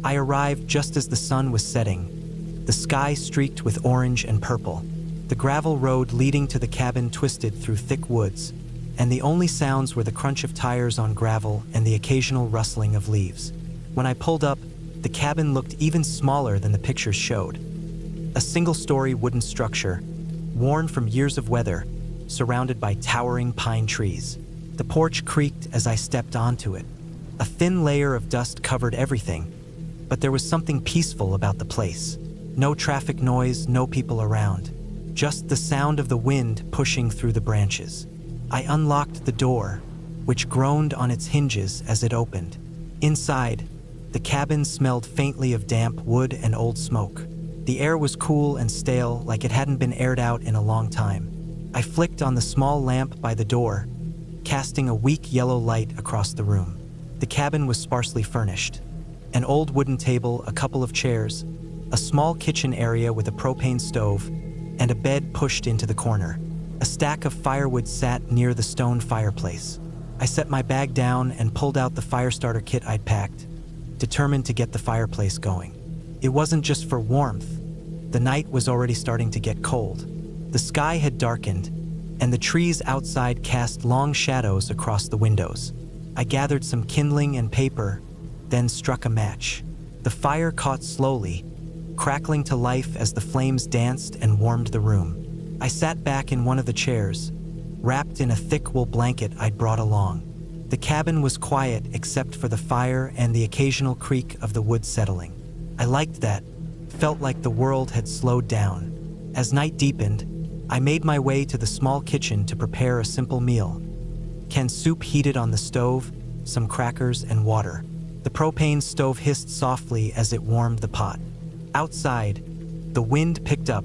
I arrived just as the sun was setting, the sky streaked with orange and purple. The gravel road leading to the cabin twisted through thick woods, and the only sounds were the crunch of tires on gravel and the occasional rustling of leaves. When I pulled up, the cabin looked even smaller than the pictures showed. A single-story wooden structure, worn from years of weather, surrounded by towering pine trees. The porch creaked as I stepped onto it. A thin layer of dust covered everything, but there was something peaceful about the place. No traffic noise, no people around. Just the sound of the wind pushing through the branches. I unlocked the door, which groaned on its hinges as it opened. Inside, the cabin smelled faintly of damp wood and old smoke. The air was cool and stale, like it hadn't been aired out in a long time. I flicked on the small lamp by the door, casting a weak yellow light across the room. The cabin was sparsely furnished. An old wooden table, a couple of chairs, a small kitchen area with a propane stove, and a bed pushed into the corner. A stack of firewood sat near the stone fireplace. I set my bag down and pulled out the fire starter kit I'd packed, determined to get the fireplace going. It wasn't just for warmth. The night was already starting to get cold. The sky had darkened, and the trees outside cast long shadows across the windows. I gathered some kindling and paper, then struck a match. The fire caught slowly, crackling to life as the flames danced and warmed the room. I sat back in one of the chairs, wrapped in a thick wool blanket I'd brought along. The cabin was quiet except for the fire and the occasional creak of the wood settling. I liked that, felt like the world had slowed down. As night deepened, I made my way to the small kitchen to prepare a simple meal. Canned soup heated on the stove, some crackers and water. The propane stove hissed softly as it warmed the pot. Outside, the wind picked up,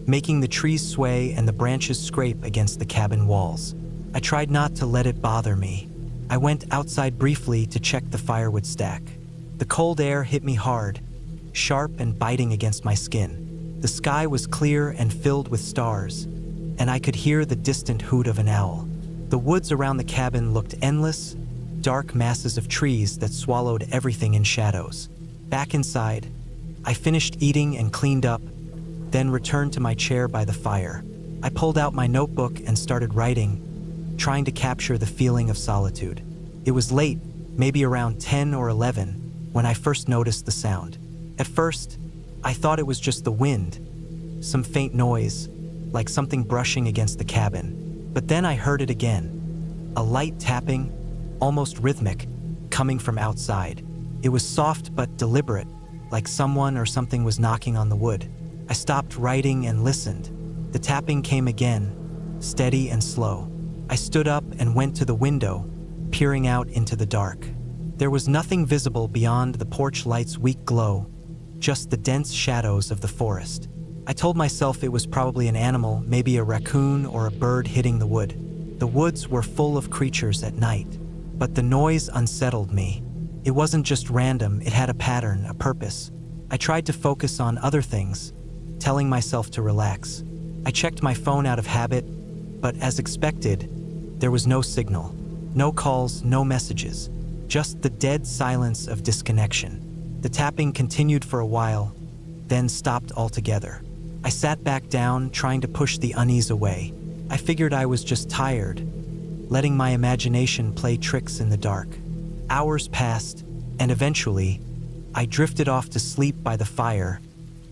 making the trees sway and the branches scrape against the cabin walls. I tried not to let it bother me. I went outside briefly to check the firewood stack. The cold air hit me hard, sharp and biting against my skin. The sky was clear and filled with stars, and I could hear the distant hoot of an owl. The woods around the cabin looked endless, dark masses of trees that swallowed everything in shadows. Back inside, I finished eating and cleaned up, then returned to my chair by the fire. I pulled out my notebook and started writing, trying to capture the feeling of solitude. It was late, maybe around 10 or 11, when I first noticed the sound. At first, I thought it was just the wind, some faint noise, like something brushing against the cabin. But then I heard it again, a light tapping, almost rhythmic, coming from outside. It was soft but deliberate, like someone or something was knocking on the wood. I stopped writing and listened. The tapping came again, steady and slow. I stood up and went to the window, peering out into the dark. There was nothing visible beyond the porch light's weak glow, just the dense shadows of the forest. I told myself it was probably an animal, maybe a raccoon or a bird hitting the wood. The woods were full of creatures at night, but the noise unsettled me. It wasn't just random, it had a pattern, a purpose. I tried to focus on other things, telling myself to relax. I checked my phone out of habit, but as expected, there was no signal. No calls, no messages. Just the dead silence of disconnection. The tapping continued for a while, then stopped altogether. I sat back down, trying to push the unease away. I figured I was just tired, letting my imagination play tricks in the dark. Hours passed, and eventually, I drifted off to sleep by the fire,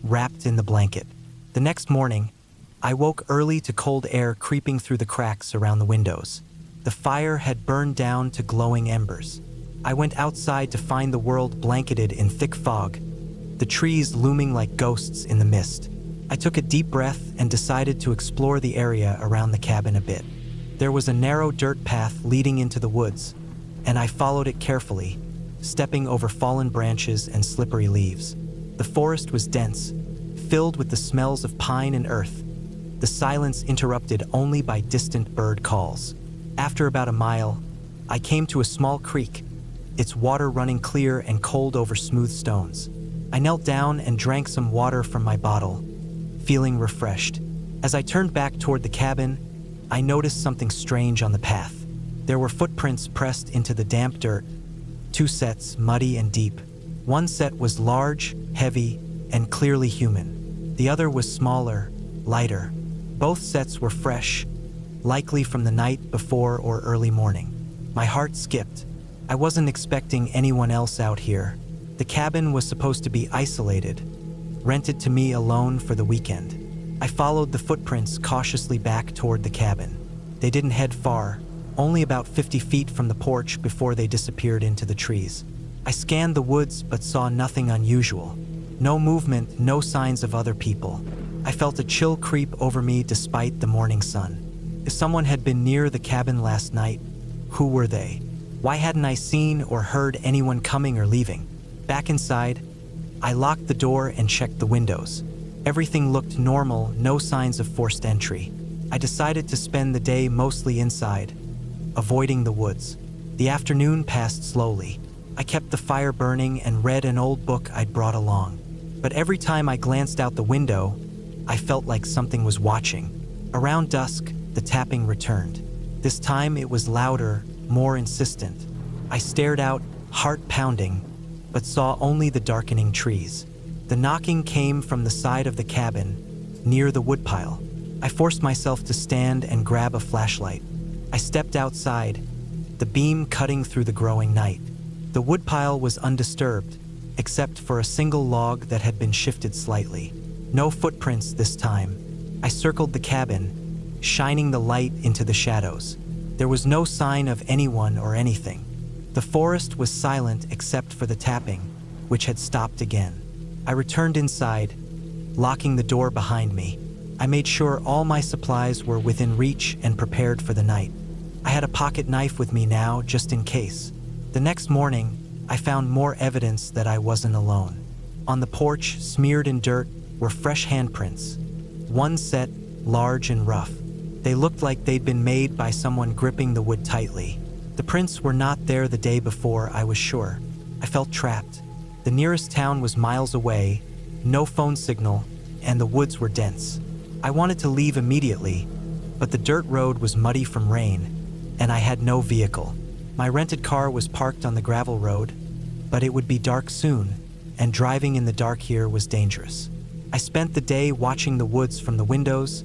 wrapped in the blanket. The next morning, I woke early to cold air creeping through the cracks around the windows. The fire had burned down to glowing embers. I went outside to find the world blanketed in thick fog, the trees looming like ghosts in the mist. I took a deep breath and decided to explore the area around the cabin a bit. There was a narrow dirt path leading into the woods, and I followed it carefully, stepping over fallen branches and slippery leaves. The forest was dense, filled with the smells of pine and earth, the silence interrupted only by distant bird calls. After about a mile, I came to a small creek, its water running clear and cold over smooth stones. I knelt down and drank some water from my bottle, feeling refreshed. As I turned back toward the cabin, I noticed something strange on the path. There were footprints pressed into the damp dirt, 2 sets, muddy and deep. One set was large, heavy, and clearly human. The other was smaller, lighter. Both sets were fresh, likely from the night before or early morning. My heart skipped. I wasn't expecting anyone else out here. The cabin was supposed to be isolated, rented to me alone for the weekend. I followed the footprints cautiously back toward the cabin. They didn't head far, only about 50 feet from the porch before they disappeared into the trees. I scanned the woods but saw nothing unusual. No movement, no signs of other people. I felt a chill creep over me despite the morning sun. If someone had been near the cabin last night, who were they? Why hadn't I seen or heard anyone coming or leaving? Back inside, I locked the door and checked the windows. Everything looked normal, no signs of forced entry. I decided to spend the day mostly inside, avoiding the woods. The afternoon passed slowly. I kept the fire burning and read an old book I'd brought along. But every time I glanced out the window, I felt like something was watching. Around dusk, the tapping returned. This time it was louder, more insistent. I stared out, heart pounding, but saw only the darkening trees. The knocking came from the side of the cabin, near the woodpile. I forced myself to stand and grab a flashlight. I stepped outside, the beam cutting through the growing night. The woodpile was undisturbed, except for a single log that had been shifted slightly. No footprints this time. I circled the cabin, shining the light into the shadows. There was no sign of anyone or anything. The forest was silent except for the tapping, which had stopped again. I returned inside, locking the door behind me. I made sure all my supplies were within reach and prepared for the night. I had a pocket knife with me now, just in case. The next morning, I found more evidence that I wasn't alone. On the porch, smeared in dirt, were fresh handprints. One set, large and rough. They looked like they'd been made by someone gripping the wood tightly. The prints were not there the day before, I was sure. I felt trapped. The nearest town was miles away, no phone signal, and the woods were dense. I wanted to leave immediately, but the dirt road was muddy from rain, and I had no vehicle. My rented car was parked on the gravel road, but it would be dark soon, and driving in the dark here was dangerous. I spent the day watching the woods from the windows,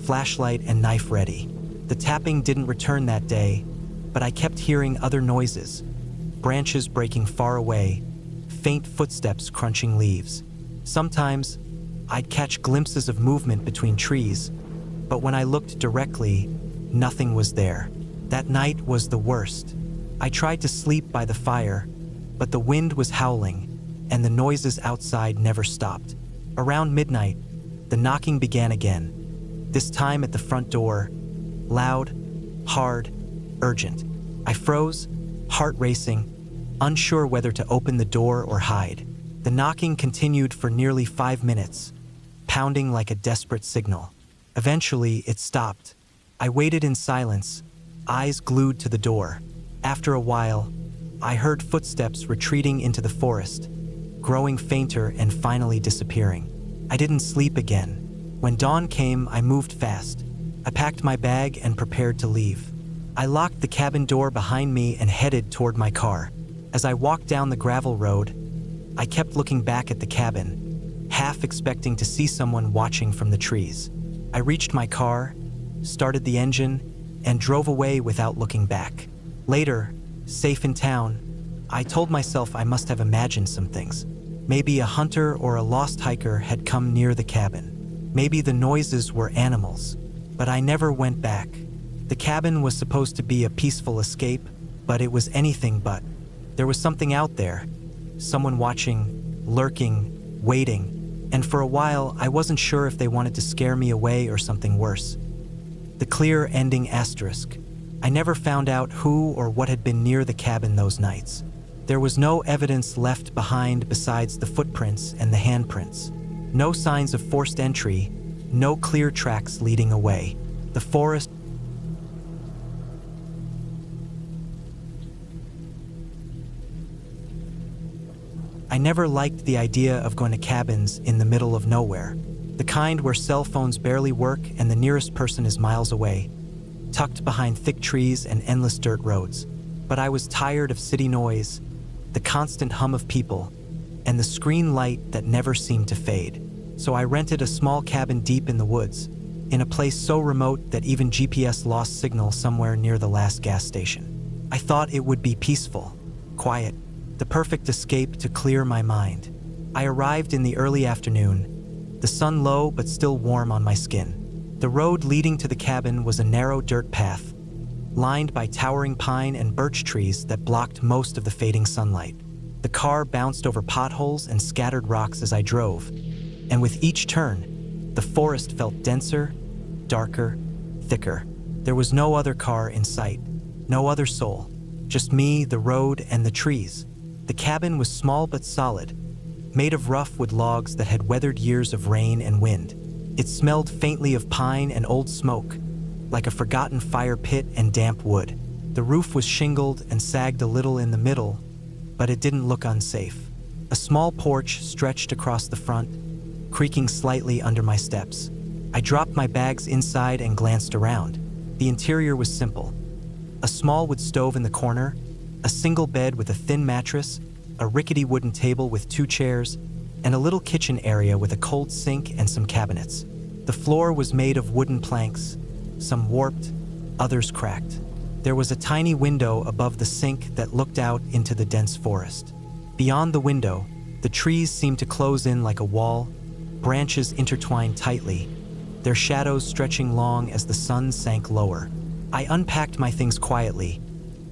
flashlight and knife ready. The tapping didn't return that day, but I kept hearing other noises, branches breaking far away, faint footsteps crunching leaves. Sometimes, I'd catch glimpses of movement between trees, but when I looked directly, nothing was there. That night was the worst. I tried to sleep by the fire, but the wind was howling, and the noises outside never stopped. Around midnight, the knocking began again, this time at the front door, loud, hard, urgent. I froze, heart racing, unsure whether to open the door or hide. The knocking continued for nearly 5 minutes, pounding like a desperate signal. Eventually, it stopped. I waited in silence, eyes glued to the door. After a while, I heard footsteps retreating into the forest, growing fainter and finally disappearing. I didn't sleep again. When dawn came, I moved fast. I packed my bag and prepared to leave. I locked the cabin door behind me and headed toward my car. As I walked down the gravel road, I kept looking back at the cabin, half expecting to see someone watching from the trees. I reached my car, started the engine, and drove away without looking back. Later, safe in town, I told myself I must have imagined some things. Maybe a hunter or a lost hiker had come near the cabin. Maybe the noises were animals, but I never went back. The cabin was supposed to be a peaceful escape, but it was anything but. There was something out there, someone watching, lurking, waiting, and for a while I wasn't sure if they wanted to scare me away or something worse. The clear ending asterisk. I never found out who or what had been near the cabin those nights. There was no evidence left behind besides the footprints and the handprints. No signs of forced entry, no clear tracks leading away. The forest I never liked the idea of going to cabins in the middle of nowhere, the kind where cell phones barely work and the nearest person is miles away, tucked behind thick trees and endless dirt roads. But I was tired of city noise, the constant hum of people, and the screen light that never seemed to fade. So I rented a small cabin deep in the woods, in a place so remote that even GPS lost signal somewhere near the last gas station. I thought it would be peaceful, quiet, the perfect escape to clear my mind. I arrived in the early afternoon, the sun low but still warm on my skin. The road leading to the cabin was a narrow dirt path, lined by towering pine and birch trees that blocked most of the fading sunlight. The car bounced over potholes and scattered rocks as I drove, and with each turn, the forest felt denser, darker, thicker. There was no other car in sight, no other soul, just me, the road, and the trees. The cabin was small but solid, made of rough wood logs that had weathered years of rain and wind. It smelled faintly of pine and old smoke, like a forgotten fire pit and damp wood. The roof was shingled and sagged a little in the middle, but it didn't look unsafe. A small porch stretched across the front, creaking slightly under my steps. I dropped my bags inside and glanced around. The interior was simple. A small wood stove in the corner, a single bed with a thin mattress, a rickety wooden table with 2 chairs, and a little kitchen area with a cold sink and some cabinets. The floor was made of wooden planks, some warped, others cracked. There was a tiny window above the sink that looked out into the dense forest. Beyond the window, the trees seemed to close in like a wall, branches intertwined tightly, their shadows stretching long as the sun sank lower. I unpacked my things quietly,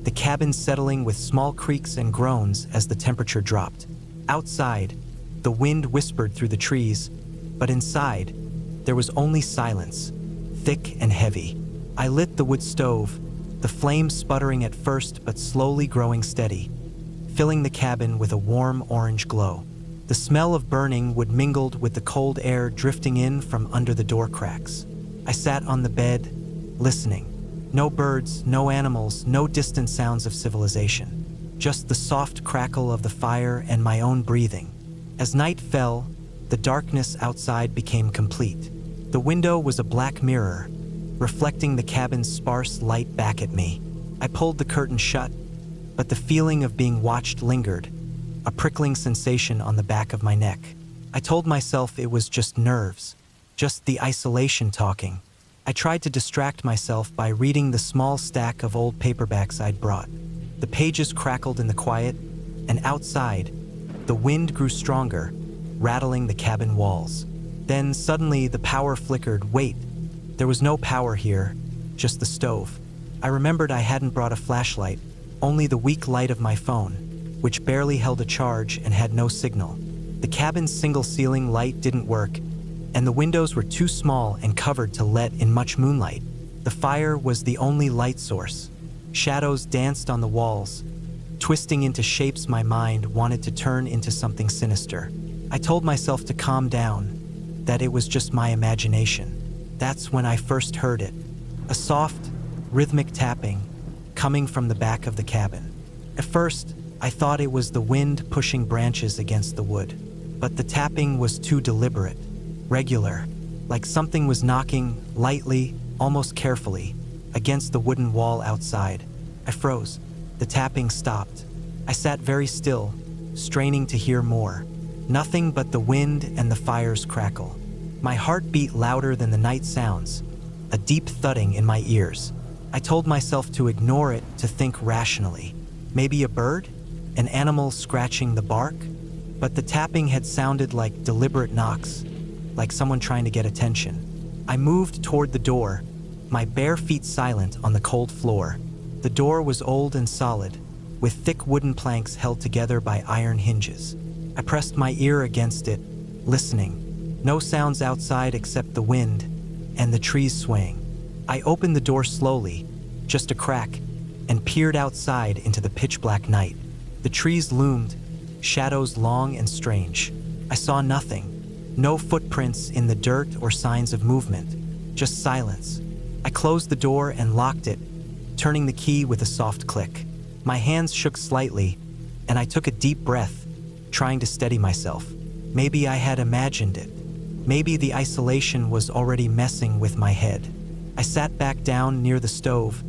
the cabin settling with small creaks and groans as the temperature dropped. Outside, the wind whispered through the trees, but inside, there was only silence, thick and heavy. I lit the wood stove, the flame sputtering at first but slowly growing steady, filling the cabin with a warm orange glow. The smell of burning wood mingled with the cold air drifting in from under the door cracks. I sat on the bed, listening. No birds, no animals, no distant sounds of civilization. Just the soft crackle of the fire and my own breathing. As night fell, the darkness outside became complete. The window was a black mirror, reflecting the cabin's sparse light back at me. I pulled the curtain shut, but the feeling of being watched lingered, a prickling sensation on the back of my neck. I told myself it was just nerves, just the isolation talking. I tried to distract myself by reading the small stack of old paperbacks I'd brought. The pages crackled in the quiet, and outside, the wind grew stronger, rattling the cabin walls. Then suddenly the power flickered. Wait, there was no power here, just the stove. I remembered I hadn't brought a flashlight, only the weak light of my phone, which barely held a charge and had no signal. The cabin's single ceiling light didn't work, and the windows were too small and covered to let in much moonlight. The fire was the only light source. Shadows danced on the walls, twisting into shapes my mind wanted to turn into something sinister. I told myself to calm down, that it was just my imagination. That's when I first heard it. A soft, rhythmic tapping coming from the back of the cabin. At first, I thought it was the wind pushing branches against the wood. But the tapping was too deliberate, regular, like something was knocking lightly, almost carefully, against the wooden wall outside. I froze. The tapping stopped. I sat very still, straining to hear more. Nothing but the wind and the fire's crackle. My heart beat louder than the night sounds, a deep thudding in my ears. I told myself to ignore it, to think rationally. Maybe a bird? An animal scratching the bark? But the tapping had sounded like deliberate knocks, like someone trying to get attention. I moved toward the door, my bare feet silent on the cold floor. The door was old and solid, with thick wooden planks held together by iron hinges. I pressed my ear against it, listening. No sounds outside except the wind and the trees swaying. I opened the door slowly, just a crack, and peered outside into the pitch-black night. The trees loomed, shadows long and strange. I saw nothing, no footprints in the dirt or signs of movement, just silence. I closed the door and locked it, turning the key with a soft click. My hands shook slightly, and I took a deep breath, trying to steady myself. Maybe I had imagined it. Maybe the isolation was already messing with my head. I sat back down near the stove,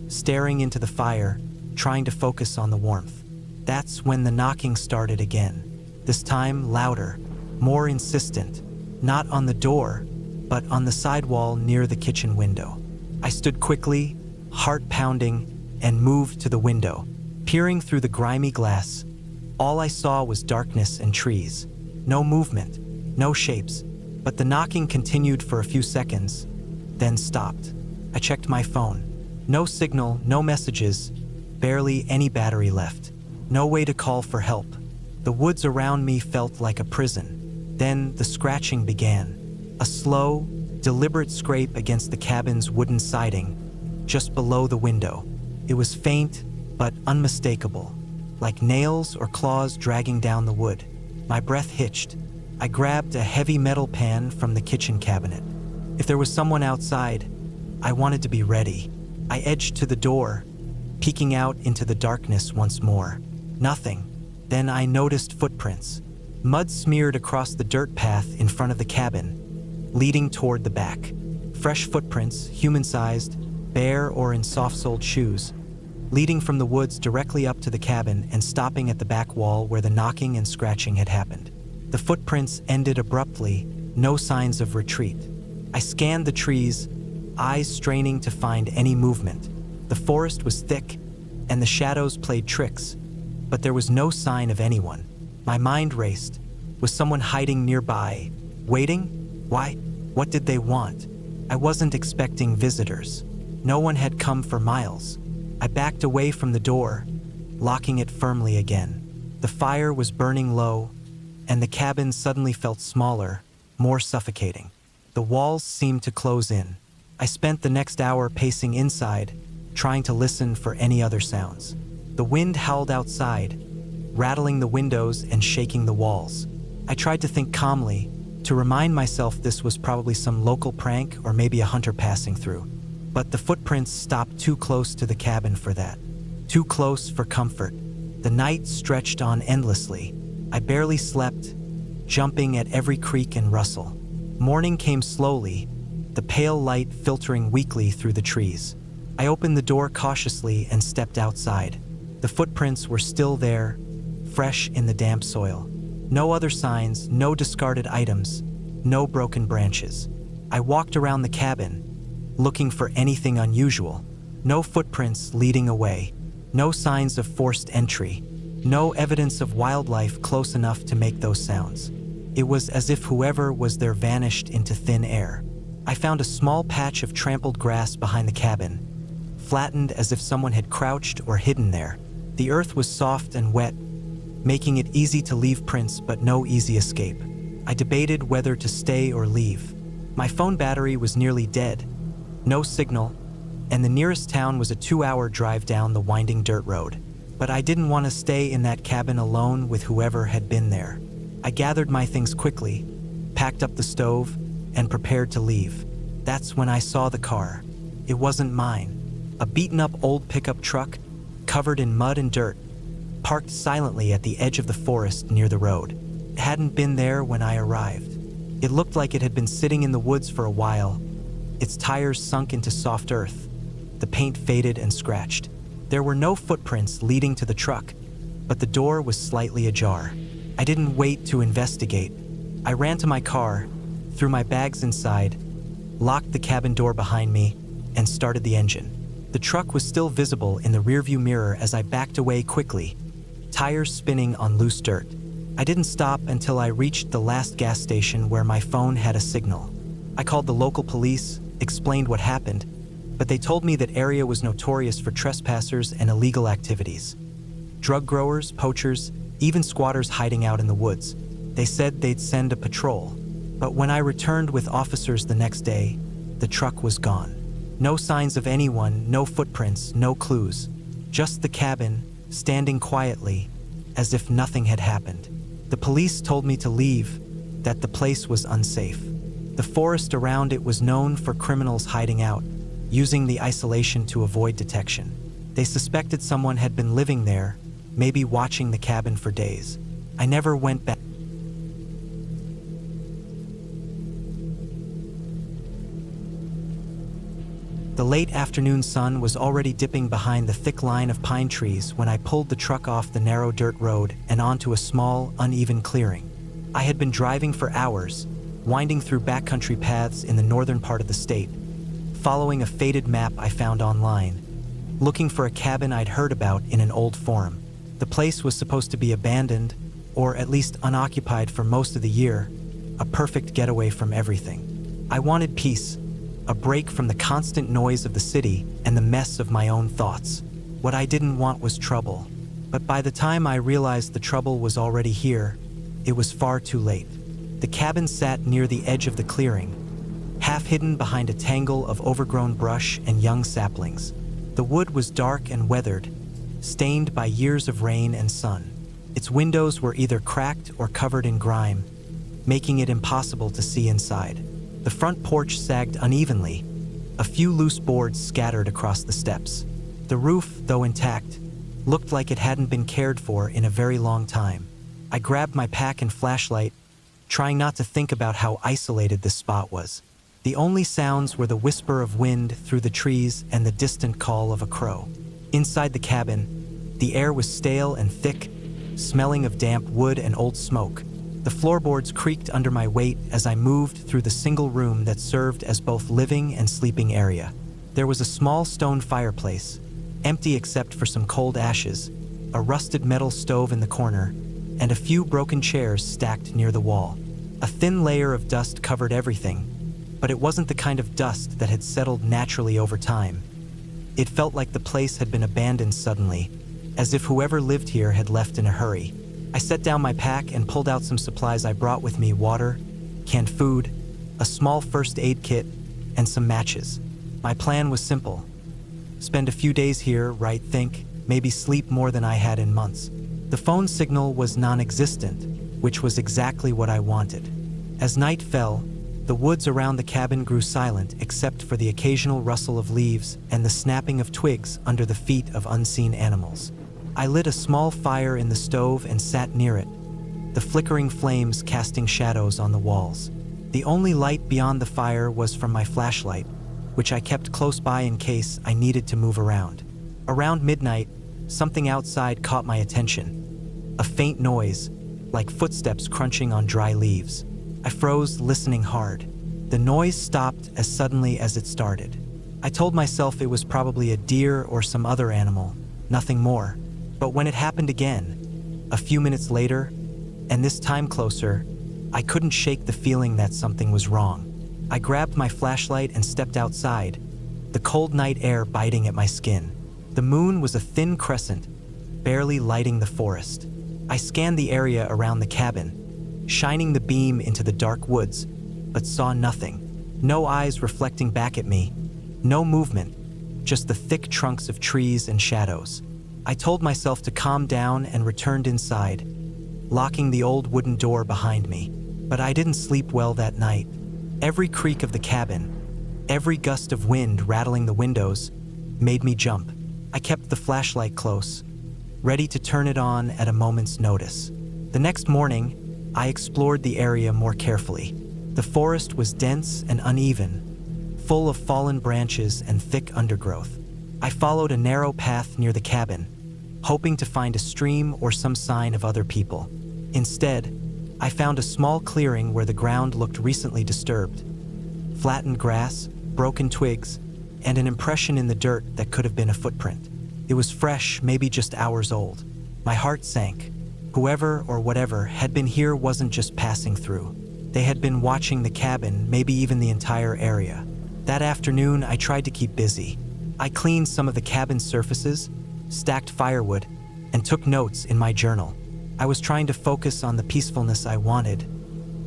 staring into the fire, trying to focus on the warmth. That's when the knocking started again. This time louder, more insistent, not on the door, but on the sidewall near the kitchen window. I stood quickly, heart pounding, and moved to the window. Peering through the grimy glass, all I saw was darkness and trees. No movement, no shapes, but the knocking continued for a few seconds, then stopped. I checked my phone. No signal, no messages, barely any battery left. No way to call for help. The woods around me felt like a prison. Then the scratching began. A slow, deliberate scrape against the cabin's wooden siding, just below the window. It was faint, but unmistakable, like nails or claws dragging down the wood. My breath hitched. I grabbed a heavy metal pan from the kitchen cabinet. If there was someone outside, I wanted to be ready. I edged to the door, peeking out into the darkness once more. Nothing. Then I noticed footprints. Mud smeared across the dirt path in front of the cabin, leading toward the back. Fresh footprints, human-sized, bare or in soft-soled shoes, leading from the woods directly up to the cabin and stopping at the back wall where the knocking and scratching had happened. The footprints ended abruptly, no signs of retreat. I scanned the trees, eyes straining to find any movement. The forest was thick, and the shadows played tricks, but there was no sign of anyone. My mind raced. Was someone hiding nearby, waiting? Why? What did they want? I wasn't expecting visitors. No one had come for miles. I backed away from the door, locking it firmly again. The fire was burning low, and the cabin suddenly felt smaller, more suffocating. The walls seemed to close in. I spent the next hour pacing inside, trying to listen for any other sounds. The wind howled outside, rattling the windows and shaking the walls. I tried to think calmly, to remind myself this was probably some local prank or maybe a hunter passing through. But the footprints stopped too close to the cabin for that. Too close for comfort. The night stretched on endlessly. I barely slept, jumping at every creak and rustle. Morning came slowly, the pale light filtering weakly through the trees. I opened the door cautiously and stepped outside. The footprints were still there, fresh in the damp soil. No other signs, no discarded items, no broken branches. I walked around the cabin, looking for anything unusual. No footprints leading away, no signs of forced entry, no evidence of wildlife close enough to make those sounds. It was as if whoever was there vanished into thin air. I found a small patch of trampled grass behind the cabin, flattened as if someone had crouched or hidden there. The earth was soft and wet, making it easy to leave prints but no easy escape. I debated whether to stay or leave. My phone battery was nearly dead, no signal, and the nearest town was a 2-hour drive down the winding dirt road. But I didn't want to stay in that cabin alone with whoever had been there. I gathered my things quickly, packed up the stove, and prepared to leave. That's when I saw the car. It wasn't mine. A beaten-up old pickup truck, covered in mud and dirt, parked silently at the edge of the forest near the road. It hadn't been there when I arrived. It looked like it had been sitting in the woods for a while, its tires sunk into soft earth, the paint faded and scratched. There were no footprints leading to the truck, but the door was slightly ajar. I didn't wait to investigate. I ran to my car, threw my bags inside, locked the cabin door behind me, and started the engine. The truck was still visible in the rearview mirror as I backed away quickly, tires spinning on loose dirt. I didn't stop until I reached the last gas station where my phone had a signal. I called the local police, explained what happened, but they told me that area was notorious for trespassers and illegal activities. Drug growers, poachers, even squatters hiding out in the woods. They said they'd send a patrol, but when I returned with officers the next day, the truck was gone. No signs of anyone, no footprints, no clues. Just the cabin, standing quietly, as if nothing had happened. The police told me to leave, that the place was unsafe. The forest around it was known for criminals hiding out, using the isolation to avoid detection. They suspected someone had been living there, maybe watching the cabin for days. I never went back. The late afternoon sun was already dipping behind the thick line of pine trees when I pulled the truck off the narrow dirt road and onto a small, uneven clearing. I had been driving for hours, winding through backcountry paths in the northern part of the state, following a faded map I found online, looking for a cabin I'd heard about in an old forum. The place was supposed to be abandoned, or at least unoccupied for most of the year, a perfect getaway from everything. I wanted peace, a break from the constant noise of the city and the mess of my own thoughts. What I didn't want was trouble. But by the time I realized the trouble was already here, it was far too late. The cabin sat near the edge of the clearing, half hidden behind a tangle of overgrown brush and young saplings. The wood was dark and weathered, stained by years of rain and sun. Its windows were either cracked or covered in grime, making it impossible to see inside. The front porch sagged unevenly, a few loose boards scattered across the steps. The roof, though intact, looked like it hadn't been cared for in a very long time. I grabbed my pack and flashlight, trying not to think about how isolated this spot was. The only sounds were the whisper of wind through the trees and the distant call of a crow. Inside the cabin, the air was stale and thick, smelling of damp wood and old smoke. The floorboards creaked under my weight as I moved through the single room that served as both living and sleeping area. There was a small stone fireplace, empty except for some cold ashes, a rusted metal stove in the corner, and a few broken chairs stacked near the wall. A thin layer of dust covered everything, but it wasn't the kind of dust that had settled naturally over time. It felt like the place had been abandoned suddenly, as if whoever lived here had left in a hurry. I set down my pack and pulled out some supplies I brought with me: water, canned food, a small first aid kit, and some matches. My plan was simple. Spend a few days here, think, maybe sleep more than I had in months. The phone signal was non-existent, which was exactly what I wanted. As night fell, the woods around the cabin grew silent except for the occasional rustle of leaves and the snapping of twigs under the feet of unseen animals. I lit a small fire in the stove and sat near it, the flickering flames casting shadows on the walls. The only light beyond the fire was from my flashlight, which I kept close by in case I needed to move around. Around midnight, something outside caught my attention. A faint noise, like footsteps crunching on dry leaves. I froze, listening hard. The noise stopped as suddenly as it started. I told myself it was probably a deer or some other animal, nothing more. But when it happened again, a few minutes later, and this time closer, I couldn't shake the feeling that something was wrong. I grabbed my flashlight and stepped outside, the cold night air biting at my skin. The moon was a thin crescent, barely lighting the forest. I scanned the area around the cabin, shining the beam into the dark woods, but saw nothing. No eyes reflecting back at me, no movement, just the thick trunks of trees and shadows. I told myself to calm down and returned inside, locking the old wooden door behind me. But I didn't sleep well that night. Every creak of the cabin, every gust of wind rattling the windows, made me jump. I kept the flashlight close, ready to turn it on at a moment's notice. The next morning, I explored the area more carefully. The forest was dense and uneven, full of fallen branches and thick undergrowth. I followed a narrow path near the cabin, hoping to find a stream or some sign of other people. Instead, I found a small clearing where the ground looked recently disturbed. Flattened grass, broken twigs, and an impression in the dirt that could have been a footprint. It was fresh, maybe just hours old. My heart sank. Whoever or whatever had been here wasn't just passing through. They had been watching the cabin, maybe even the entire area. That afternoon, I tried to keep busy. I cleaned some of the cabin's surfaces, stacked firewood, and took notes in my journal. I was trying to focus on the peacefulness I wanted,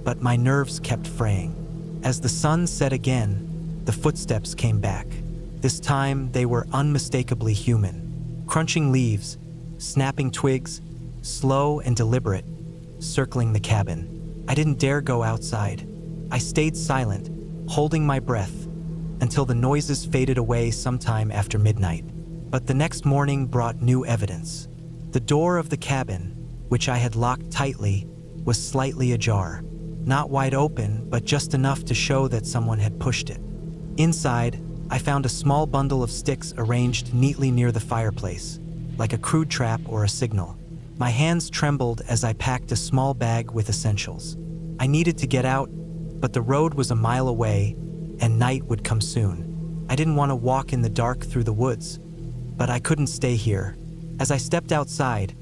but my nerves kept fraying. As the sun set again, the footsteps came back. This time, they were unmistakably human. Crunching leaves, snapping twigs, slow and deliberate, circling the cabin. I didn't dare go outside. I stayed silent, holding my breath, until the noises faded away sometime after midnight. But the next morning brought new evidence. The door of the cabin, which I had locked tightly, was slightly ajar. Not wide open, but just enough to show that someone had pushed it. Inside, I found a small bundle of sticks arranged neatly near the fireplace, like a crude trap or a signal. My hands trembled as I packed a small bag with essentials. I needed to get out, but the road was a mile away, and night would come soon. I didn't want to walk in the dark through the woods, but I couldn't stay here. As I stepped outside,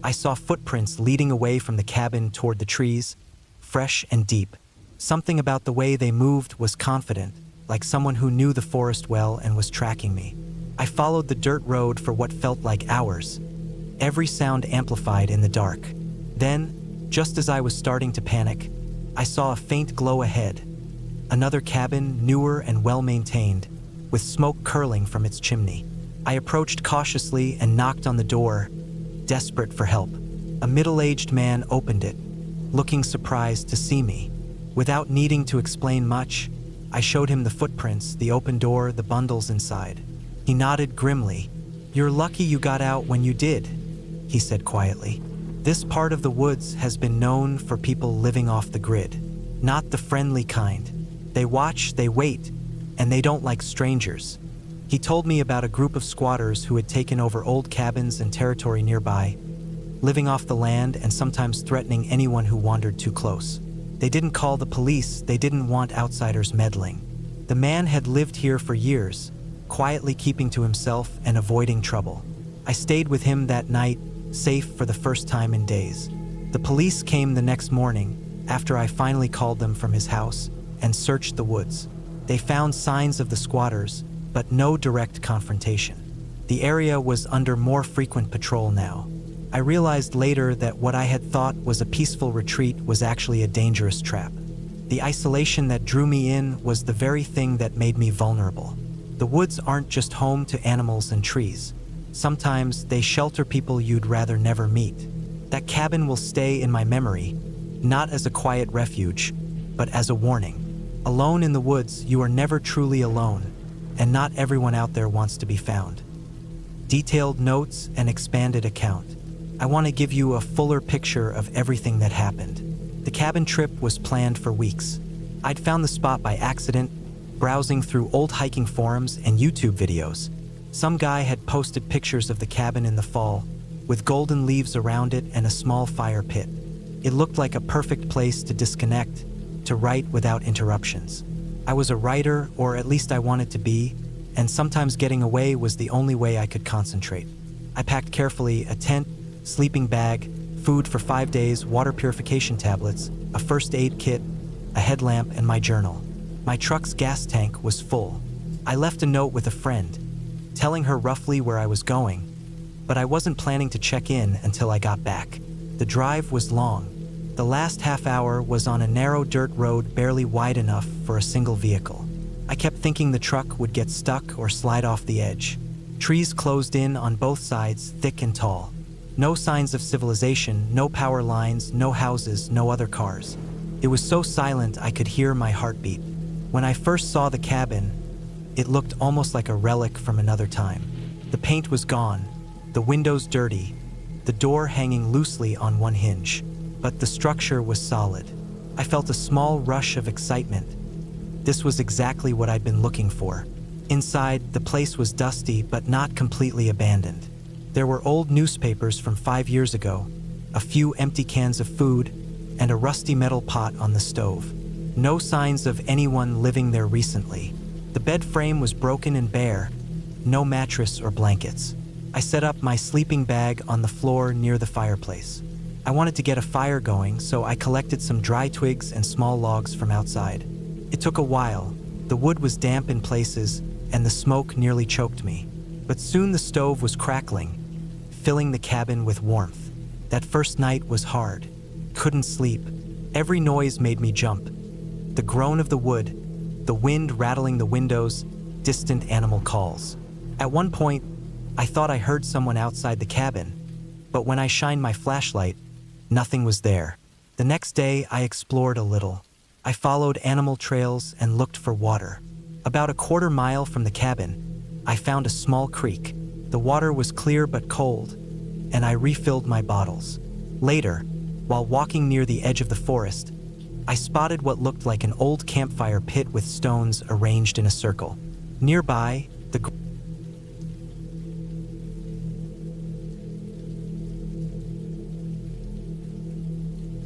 I saw footprints leading away from the cabin toward the trees, fresh and deep. Something about the way they moved was confident, like someone who knew the forest well and was tracking me. I followed the dirt road for what felt like hours, every sound amplified in the dark. Then, just as I was starting to panic, I saw a faint glow ahead. Another cabin, newer and well-maintained, with smoke curling from its chimney. I approached cautiously and knocked on the door, desperate for help. A middle-aged man opened it, looking surprised to see me. Without needing to explain much, I showed him the footprints, the open door, the bundles inside. He nodded grimly. "You're lucky you got out when you did," he said quietly. "This part of the woods has been known for people living off the grid. Not the friendly kind. They watch, they wait, and they don't like strangers." He told me about a group of squatters who had taken over old cabins and territory nearby, living off the land and sometimes threatening anyone who wandered too close. They didn't call the police, they didn't want outsiders meddling. The man had lived here for years, quietly keeping to himself and avoiding trouble. I stayed with him that night, safe for the first time in days. The police came the next morning, after I finally called them from his house, and searched the woods. They found signs of the squatters, but no direct confrontation. The area was under more frequent patrol now. I realized later that what I had thought was a peaceful retreat was actually a dangerous trap. The isolation that drew me in was the very thing that made me vulnerable. The woods aren't just home to animals and trees. Sometimes they shelter people you'd rather never meet. That cabin will stay in my memory, not as a quiet refuge, but as a warning. Alone in the woods, you are never truly alone, and not everyone out there wants to be found. Detailed notes and expanded account. I want to give you a fuller picture of everything that happened. The cabin trip was planned for weeks. I'd found the spot by accident, browsing through old hiking forums and YouTube videos. Some guy had posted pictures of the cabin in the fall, with golden leaves around it and a small fire pit. It looked like a perfect place to disconnect, to write without interruptions. I was a writer, or at least I wanted to be, and sometimes getting away was the only way I could concentrate. I packed carefully a tent, sleeping bag, food for 5 days, water purification tablets, a first aid kit, a headlamp, and my journal. My truck's gas tank was full. I left a note with a friend, telling her roughly where I was going, but I wasn't planning to check in until I got back. The drive was long. The last half hour was on a narrow dirt road barely wide enough for a single vehicle. I kept thinking the truck would get stuck or slide off the edge. Trees closed in on both sides, thick and tall. No signs of civilization, no power lines, no houses, no other cars. It was so silent I could hear my heartbeat. When I first saw the cabin, it looked almost like a relic from another time. The paint was gone, the windows dirty, the door hanging loosely on one hinge. But the structure was solid. I felt a small rush of excitement. This was exactly what I'd been looking for. Inside, the place was dusty but not completely abandoned. There were old newspapers from 5 years ago, a few empty cans of food, and a rusty metal pot on the stove. No signs of anyone living there recently. The bed frame was broken and bare, no mattress or blankets. I set up my sleeping bag on the floor near the fireplace. I wanted to get a fire going, so I collected some dry twigs and small logs from outside. It took a while. The wood was damp in places, and the smoke nearly choked me. But soon the stove was crackling, filling the cabin with warmth. That first night was hard. Couldn't sleep. Every noise made me jump. The groan of the wood, the wind rattling the windows, distant animal calls. At one point, I thought I heard someone outside the cabin, but when I shined my flashlight, nothing was there. The next day, I explored a little. I followed animal trails and looked for water. About a quarter mile from the cabin, I found a small creek. The water was clear but cold, and I refilled my bottles. Later, while walking near the edge of the forest, I spotted what looked like an old campfire pit with stones arranged in a circle. Nearby,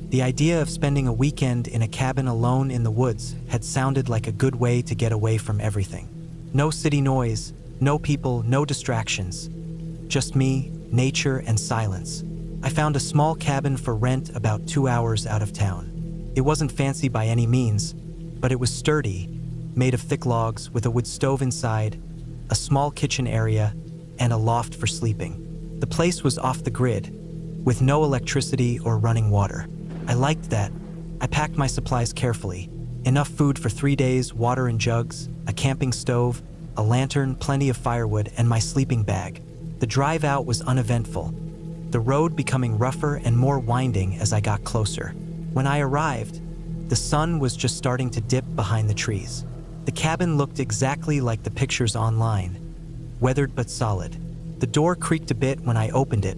the idea of spending a weekend in a cabin alone in the woods had sounded like a good way to get away from everything. No city noise, no people, no distractions. Just me, nature, and silence. I found a small cabin for rent about 2 hours out of town. It wasn't fancy by any means, but it was sturdy, made of thick logs with a wood stove inside, a small kitchen area, and a loft for sleeping. The place was off the grid, with no electricity or running water. I liked that. I packed my supplies carefully. Enough food for 3 days, water in jugs, a camping stove, a lantern, plenty of firewood, and my sleeping bag. The drive out was uneventful, the road becoming rougher and more winding as I got closer. When I arrived, the sun was just starting to dip behind the trees. The cabin looked exactly like the pictures online, weathered but solid. The door creaked a bit when I opened it,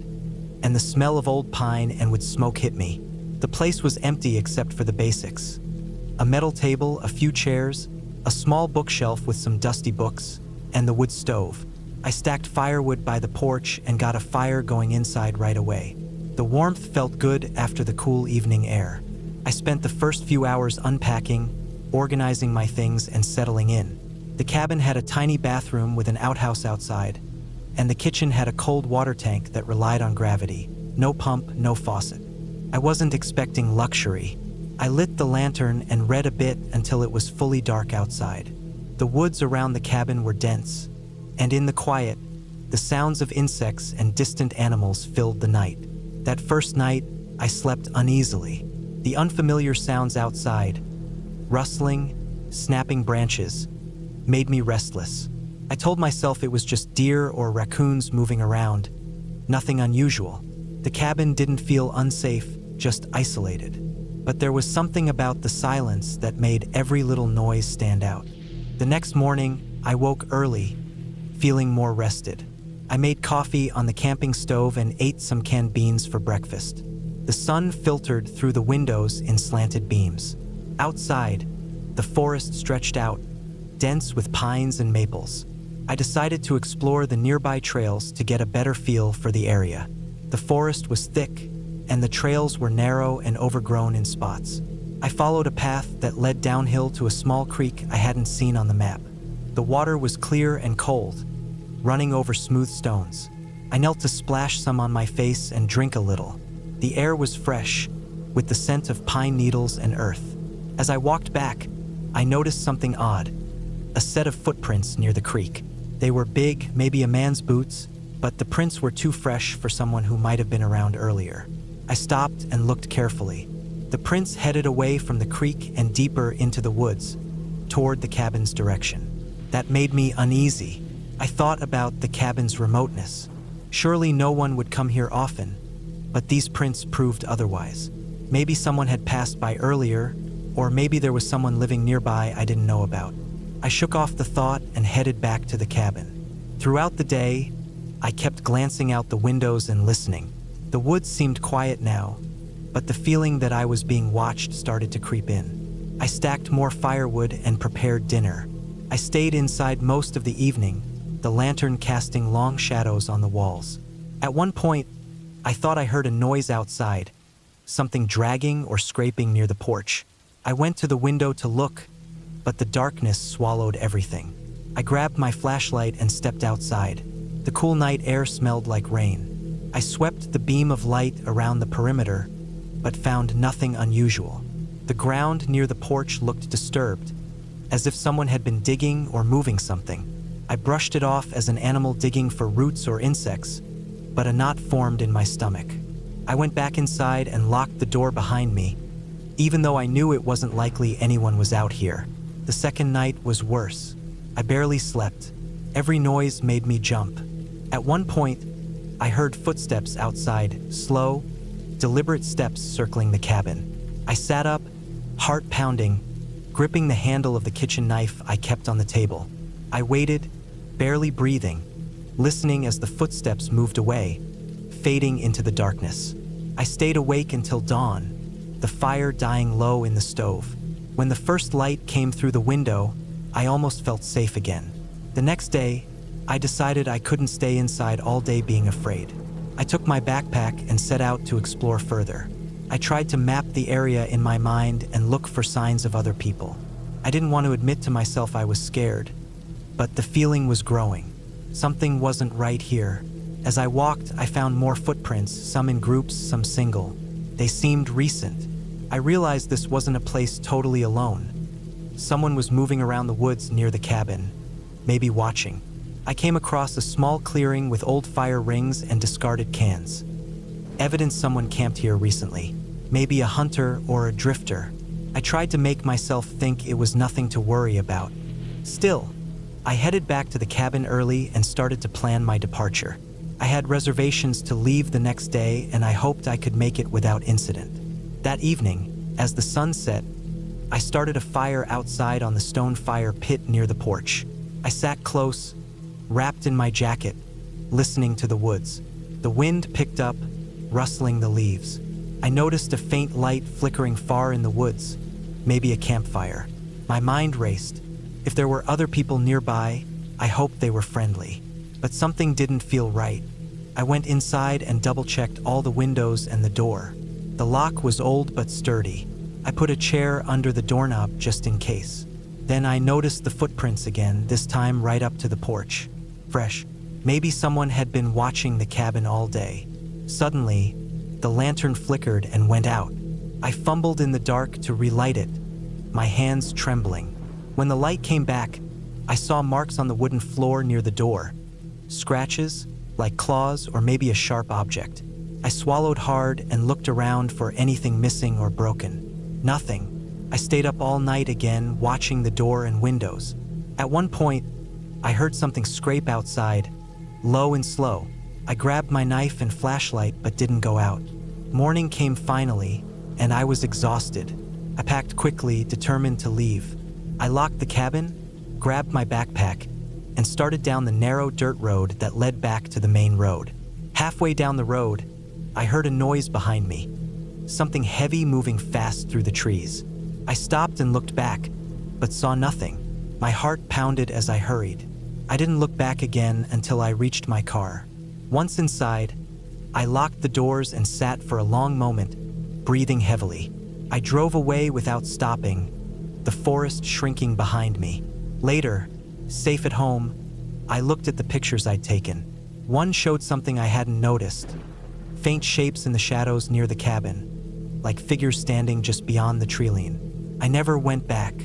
and the smell of old pine and wood smoke hit me. The place was empty except for the basics. A metal table, a few chairs, a small bookshelf with some dusty books, and the wood stove. I stacked firewood by the porch and got a fire going inside right away. The warmth felt good after the cool evening air. I spent the first few hours unpacking, organizing my things, and settling in. The cabin had a tiny bathroom with an outhouse outside, and the kitchen had a cold water tank that relied on gravity. No pump, no faucet. I wasn't expecting luxury. I lit the lantern and read a bit until it was fully dark outside. The woods around the cabin were dense, and in the quiet, the sounds of insects and distant animals filled the night. That first night, I slept uneasily. The unfamiliar sounds outside, rustling, snapping branches, made me restless. I told myself it was just deer or raccoons moving around, nothing unusual. The cabin didn't feel unsafe, just isolated. But there was something about the silence that made every little noise stand out. The next morning, I woke early, feeling more rested. I made coffee on the camping stove and ate some canned beans for breakfast. The sun filtered through the windows in slanted beams. Outside, the forest stretched out, dense with pines and maples. I decided to explore the nearby trails to get a better feel for the area. The forest was thick, and the trails were narrow and overgrown in spots. I followed a path that led downhill to a small creek I hadn't seen on the map. The water was clear and cold, running over smooth stones. I knelt to splash some on my face and drink a little. The air was fresh, with the scent of pine needles and earth. As I walked back, I noticed something odd, a set of footprints near the creek. They were big, maybe a man's boots, but the prints were too fresh for someone who might have been around earlier. I stopped and looked carefully. The prints headed away from the creek and deeper into the woods, toward the cabin's direction. That made me uneasy. I thought about the cabin's remoteness. Surely no one would come here often, but these prints proved otherwise. Maybe someone had passed by earlier, or maybe there was someone living nearby I didn't know about. I shook off the thought and headed back to the cabin. Throughout the day, I kept glancing out the windows and listening. The woods seemed quiet now, but the feeling that I was being watched started to creep in. I stacked more firewood and prepared dinner. I stayed inside most of the evening, the lantern casting long shadows on the walls. At one point, I thought I heard a noise outside, something dragging or scraping near the porch. I went to the window to look, but the darkness swallowed everything. I grabbed my flashlight and stepped outside. The cool night air smelled like rain. I swept the beam of light around the perimeter, but found nothing unusual. The ground near the porch looked disturbed, as if someone had been digging or moving something. I brushed it off as an animal digging for roots or insects, but a knot formed in my stomach. I went back inside and locked the door behind me, even though I knew it wasn't likely anyone was out here. The second night was worse. I barely slept. Every noise made me jump. At one point, I heard footsteps outside, slow, deliberate steps circling the cabin. I sat up, heart pounding, gripping the handle of the kitchen knife I kept on the table. I waited, barely breathing, listening as the footsteps moved away, fading into the darkness. I stayed awake until dawn, the fire dying low in the stove. When the first light came through the window, I almost felt safe again. The next day, I decided I couldn't stay inside all day being afraid. I took my backpack and set out to explore further. I tried to map the area in my mind and look for signs of other people. I didn't want to admit to myself I was scared, but the feeling was growing. Something wasn't right here. As I walked, I found more footprints, some in groups, some single. They seemed recent. I realized this wasn't a place totally alone. Someone was moving around the woods near the cabin, maybe watching. I came across a small clearing with old fire rings and discarded cans. Evidence someone camped here recently, maybe a hunter or a drifter. I tried to make myself think it was nothing to worry about. Still, I headed back to the cabin early and started to plan my departure. I had reservations to leave the next day, and I hoped I could make it without incident. That evening, as the sun set, I started a fire outside on the stone fire pit near the porch. I sat close, wrapped in my jacket, listening to the woods. The wind picked up, rustling the leaves. I noticed a faint light flickering far in the woods, maybe a campfire. My mind raced. If there were other people nearby, I hoped they were friendly. But something didn't feel right. I went inside and double-checked all the windows and the door. The lock was old but sturdy. I put a chair under the doorknob just in case. Then I noticed the footprints again, this time right up to the porch. Fresh. Maybe someone had been watching the cabin all day. Suddenly, the lantern flickered and went out. I fumbled in the dark to relight it, my hands trembling. When the light came back, I saw marks on the wooden floor near the door. Scratches, like claws or maybe a sharp object. I swallowed hard and looked around for anything missing or broken. Nothing. I stayed up all night again, watching the door and windows. At one point, I heard something scrape outside, low and slow. I grabbed my knife and flashlight but didn't go out. Morning came finally, and I was exhausted. I packed quickly, determined to leave. I locked the cabin, grabbed my backpack, and started down the narrow dirt road that led back to the main road. Halfway down the road, I heard a noise behind me, something heavy moving fast through the trees. I stopped and looked back, but saw nothing. My heart pounded as I hurried. I didn't look back again until I reached my car. Once inside, I locked the doors and sat for a long moment, breathing heavily. I drove away without stopping, the forest shrinking behind me. Later, safe at home, I looked at the pictures I'd taken. One showed something I hadn't noticed, faint shapes in the shadows near the cabin, like figures standing just beyond the tree line. I never went back.